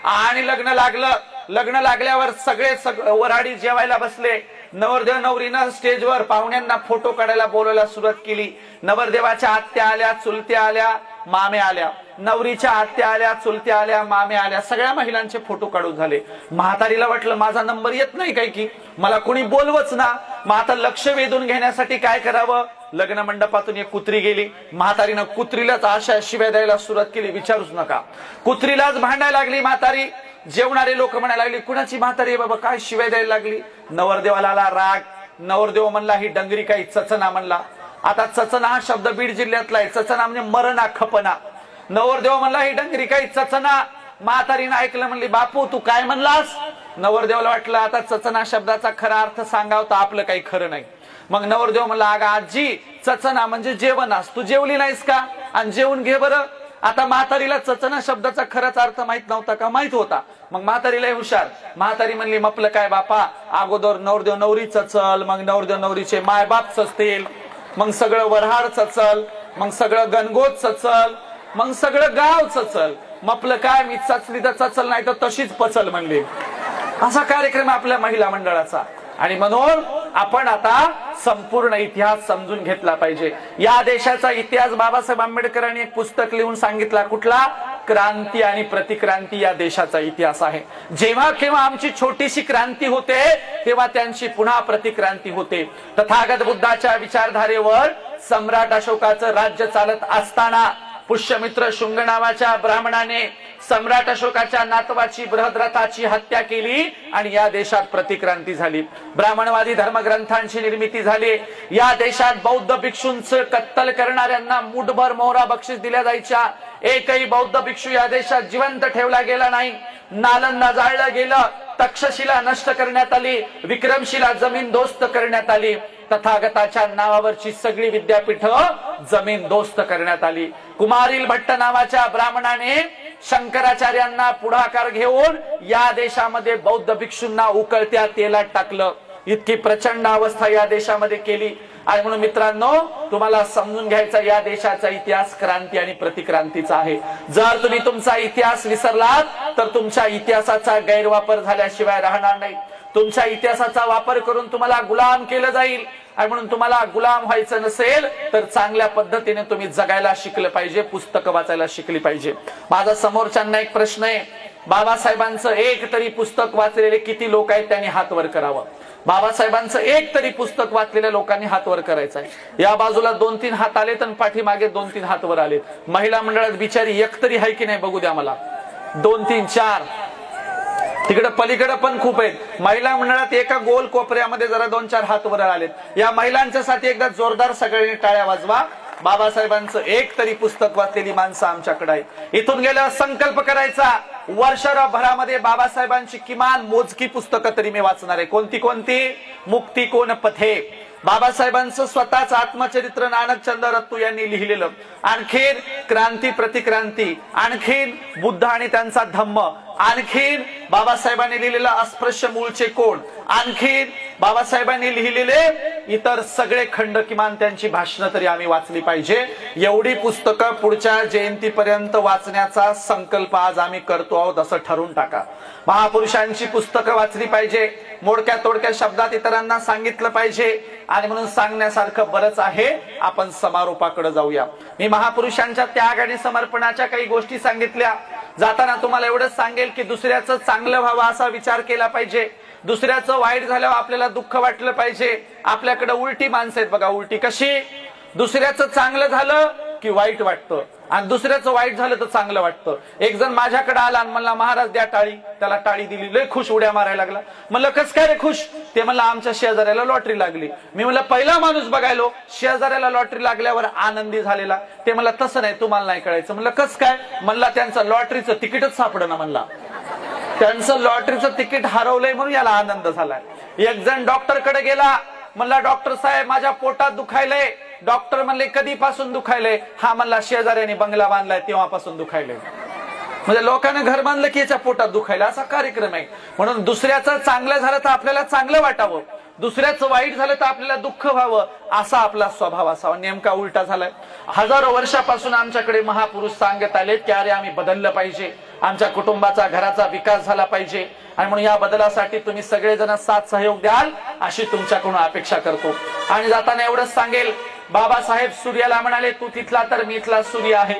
आणि लग्न लागलं। लग्न लागल्यावर सगळे वराडी जेवायला बसले। नवरदेव नवरीनं स्टेजवर पाहुण्यांना फोटो काढायला बोलायला सुरुवात केली। नवरदेवाच्या आत्या आल्या, चुलत्या आल्या, मामे आल्या, नवरीच्या आत्या आल्या, चुलत्या आल्या, मामे आल्या, सगळ्या महिलांचे फोटो काढून झाले। म्हातारीला वाटलं माझा नंबर येत नाही काय की, मला कोणी बोलवच ना, मग आता लक्ष वेधून घेण्यासाठी काय करावं? लग्न मंडपातून एक कुत्री गेली, म्हातारीनं कुत्रीलाच अशा शिव्या द्यायला सुरुवात केली, विचारूच नका। कुत्रीलाच भांडायला लागली म्हातारी। जेवणारे लोक म्हणायला लागली कुणाची म्हातारी बाबा, काय शिव्या द्यायला लागली? नवरदेवाला आला राग। नवरदेव म्हणला ही डंगरी काही चचना म्हणला। आता चचना हा शब्द बीड जिल्ह्यातला आहे, चचना म्हणजे मरणा खपना। नवरदेव म्हणला ही डंगरी काही चचना। म्हातारीनं ऐकलं, म्हणली बापू तू काय म्हणलास? नवरदेवाला वाटलं आता चचना शब्दाचा खरा अर्थ सांगाव तर आपलं काही खरं नाही। मग नवरदेव म्हणला अगं आजी चचना म्हणजे जेवणास, तू जेवली नाहीस का? आणि जेवून घे बरं। आता म्हातारीला चचना शब्दाचा खराच अर्थ माहित नव्हता का? माहित होता। मग म्हातारीला हुशार, म्हातारी म्हणली मपलं काय बापा, अगोदर नवरदेव नवरी चचल, मग नवरदेव नवरीचे मायबाप चचतील, मग सगळं वऱ्हाड चचल, मग सगळं गणगोत चचल, मग सगळं गाव चचल। मपलं काय, मी चचली तर चचल नाही तर तशीच पचल म्हणली। असा कार्यक्रम आपल्या महिला मंडळाचा। आणि म्हणून आपण आता संपूर्ण इतिहास समजून घेतला पाहिजे। या देशाचा इतिहास बाबासाहेब आंबेडकरांनी एक पुस्तक लिहून सांगितला, कुठला? क्रांती आणि प्रतिक्रांती या देशाचा इतिहास आहे। जेव्हा केव्हा आमची छोटीशी क्रांती होते तेव्हा त्यांची पुन्हा प्रतिक्रांती होते। तथागत बुद्धाच्या विचारधारेवर सम्राट अशोकाचं राज्य चालत असताना पुष्यमित्र शुंग नावाच्या ब्राह्मणाने सम्राट अशोकाच्या नातवाची बृहद्रथाची हत्या केली आणि या देशात प्रतिक्रांती झाली। ब्राह्मणवादी धर्मग्रंथांची निर्मिती झाली। या देशात बौद्ध भिक्षूंचं कत्तल करणाऱ्यांना मुठभर मोहरा बक्षीस दिल्या जायच्या। एकही बौद्ध भिक्षू या देशात जिवंत ठेवला गेला नाही। नालंदा जाळलं गेलं, तक्षशिला नष्ट करण्यात आली, विक्रमशिला जमीनदोस्त करण्यात आली, तथागताच्या नावावरची सगळी विद्यापीठं जमीनदोस्त करण्यात आली। कुमारील भट्ट नावाच्या ब्राह्मणाने शंकराचार्यांना पुढाकार घेऊन या देशामध्ये बौद्ध भिक्षूंना उकळत्या तेलात टाकलं। इतकी प्रचंड अवस्था या देशामध्ये केली। आणि म्हणून मित्रांनो तुम्हाला समजून घ्यायचा या देशाचा इतिहास क्रांती आणि प्रतिक्रांतीचा आहे। जर तुम्ही तुमचा इतिहास विसरलात तर तुमच्या इतिहासाचा गैरवापर झाल्याशिवाय राहणार नाही। तुमच्या इतिहासाचा वापर करून तुम्हाला गुलाम केलं जाईल। आणि म्हणून तुम्हाला गुलाम व्हायचं नसेल तर चांगल्या पद्धतीने तुम्ही जगायला शिकलं पाहिजे, पुस्तकं वाचायला शिकली पाहिजे। माझा समोरच्यांना एक प्रश्न आहे, बाबासाहेबांचं एक तरी पुस्तक वाचलेले किती लोक आहेत? त्यांनी हात वर करावं। बाबासाहेबांचं एक तरी पुस्तक वाचलेल्या लोकांनी हात वर करायचं आहे। या बाजूला 2-3 हात आलेत आणि पाठीमागे 2-3 हात वर आलेत। महिला मंडळात बिचारी एक तरी आहे की नाही बघू द्या मला। 2-3-4 तिकडे पलीकडे पण खूप आहेत। महिला मंडळात एका गोल कोपऱ्यामध्ये जरा 2-4 हात वर आलेत। या महिलांच्यासाठी एकदा जोरदार सगळ्यांनी टाळ्या वाजवा। बाबासाहेबांचं एक तरी पुस्तक वाचलेली माणसं आमच्याकडे आहेत। इथून गेल्यावर संकल्प करायचा, वर्षभरामध्ये बाबासाहेबांची किमान मोजकी पुस्तकं तरी मी वाचणार आहे। कोणती कोणती? मुक्ती कोण पथे, बाबासाहेबांचं स्वतःच आत्मचरित्र नानकचंद रत्तू यांनी लिहिलेलं, आणखीन क्रांती प्रतिक्रांती, आणखीन बुद्ध आणि त्यांचा धम्म, आणखीन बाबासाहेबांनी लिहिलेलं अस्पृश्य मूळचे कोण, आणखीन बाबासाहेबांनी लिहिलेले इतर सगळे खंड, किमान त्यांची भाषणं तरी आम्ही वाचली पाहिजे। एवढी पुस्तकं पुढच्या जयंतीपर्यंत वाचण्याचा संकल्प आज आम्ही करतो आहोत असं ठरवून टाका। महापुरुषांची पुस्तकं वाचली पाहिजे, मोडक्या तोडक्या शब्दात इतरांना सांगितलं पाहिजे। आणि म्हणून सांगण्यासारखं बरंच आहे। आपण समारोपाकडे जाऊया। मी महापुरुषांच्या त्याग आणि समर्पणाच्या काही गोष्टी सांगितल्या। जाताना तुम्हाला एवढंच सांगेल की दुसऱ्याचं चांगलं व्हावं असा विचार केला पाहिजे। दुसऱ्याचं वाईट झाल्यावर आपल्याला दुःख वाटलं पाहिजे। आपल्याकडे उलटी माणसं आहेत बघा, उलटी कशी? दुसऱ्याचं चांगलं झालं की वाईट वाटतं, आणि दुसऱ्याचं वाईट झालं तर चांगलं वाटतं. एक जण माझ्याकडे आला आणि म्हणला महाराज द्या टाळी. त्याला टाळी दिली, लय खुश उड्या मारायला लागला. म्हणलं कस काय रे खुश? ते म्हणलं आमच्या शेजाऱ्याला लॉटरी लागली. मी म्हणलं पहिला माणूस बघायलो शेजाऱ्याला लॉटरी लागल्यावर आनंदी झालेला. ते म्हणलं तसं नाही, तुम्हाला नाही कळायचं. म्हणलं कस काय? म्हणला त्यांचं लॉटरीचं तिकीटच सापडणं. म्हणला त्यांचं लॉटरीचं तिकीट हरवलंय म्हणून याला आनंद झालाय. एक जण डॉक्टर कडे गेला. म्हणला डॉक्टर साहेब माझ्या पोटात दुखायलंय. डॉक्टर म्हणले कधीपासून दुखायलंय? हा म्हणला शेजाऱ्याने बंगला बांधलाय तेव्हापासून दुखायलंय. म्हणजे लोकांना घर बांधलं की याच्या पोटात दुखायला, असा कार्यक्रम आहे. म्हणून दुसऱ्याचं चांगलं झालं तर आपल्याला चांगलं वाटावं, दुसऱ्याचं वाईट झालं तर आपल्याला दुःख व्हावं, असा आपला स्वभाव असावा. नेमका उलटा झालाय. हजारो वर्षापासून आमच्याकडे महापुरुष सांगत आलेत की अरे आम्ही बदललं पाहिजे, आमच्या कुटुंबाचा घराचा विकास झाला पाहिजे, आणि म्हणून या बदलासाठी तुम्ही सगळेजण साथ सहयोग द्याल अशी तुमच्याकडून अपेक्षा करतो. आणि जाताना एवढंच सांगेल, बाबासाहेब सूर्याला म्हणाले तू तिथला तर मी इथला सूर्य आहे.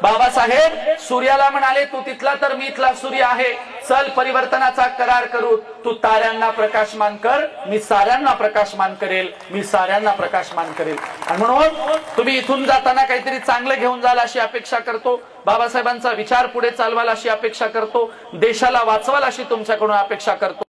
बाबासाहेब सूर्याला म्हणाले तू तिथला तर मी इथला सूर्य आहे. चल परिवर्तनाचा करार करू. तू ताऱ्यांना प्रकाशमान कर, मी साऱ्यांना प्रकाशमान करेल, मी साऱ्यांना प्रकाशमान करेल. आणि म्हणून तुम्ही इथून जाताना काहीतरी चांगलं घेऊन जाल अशी अपेक्षा करतो. बाबासाहेबांचा विचार पुढे चालवाल अशी अपेक्षा करतो. देशाला वाचवाल अशी तुमच्याकडून अपेक्षा करतो.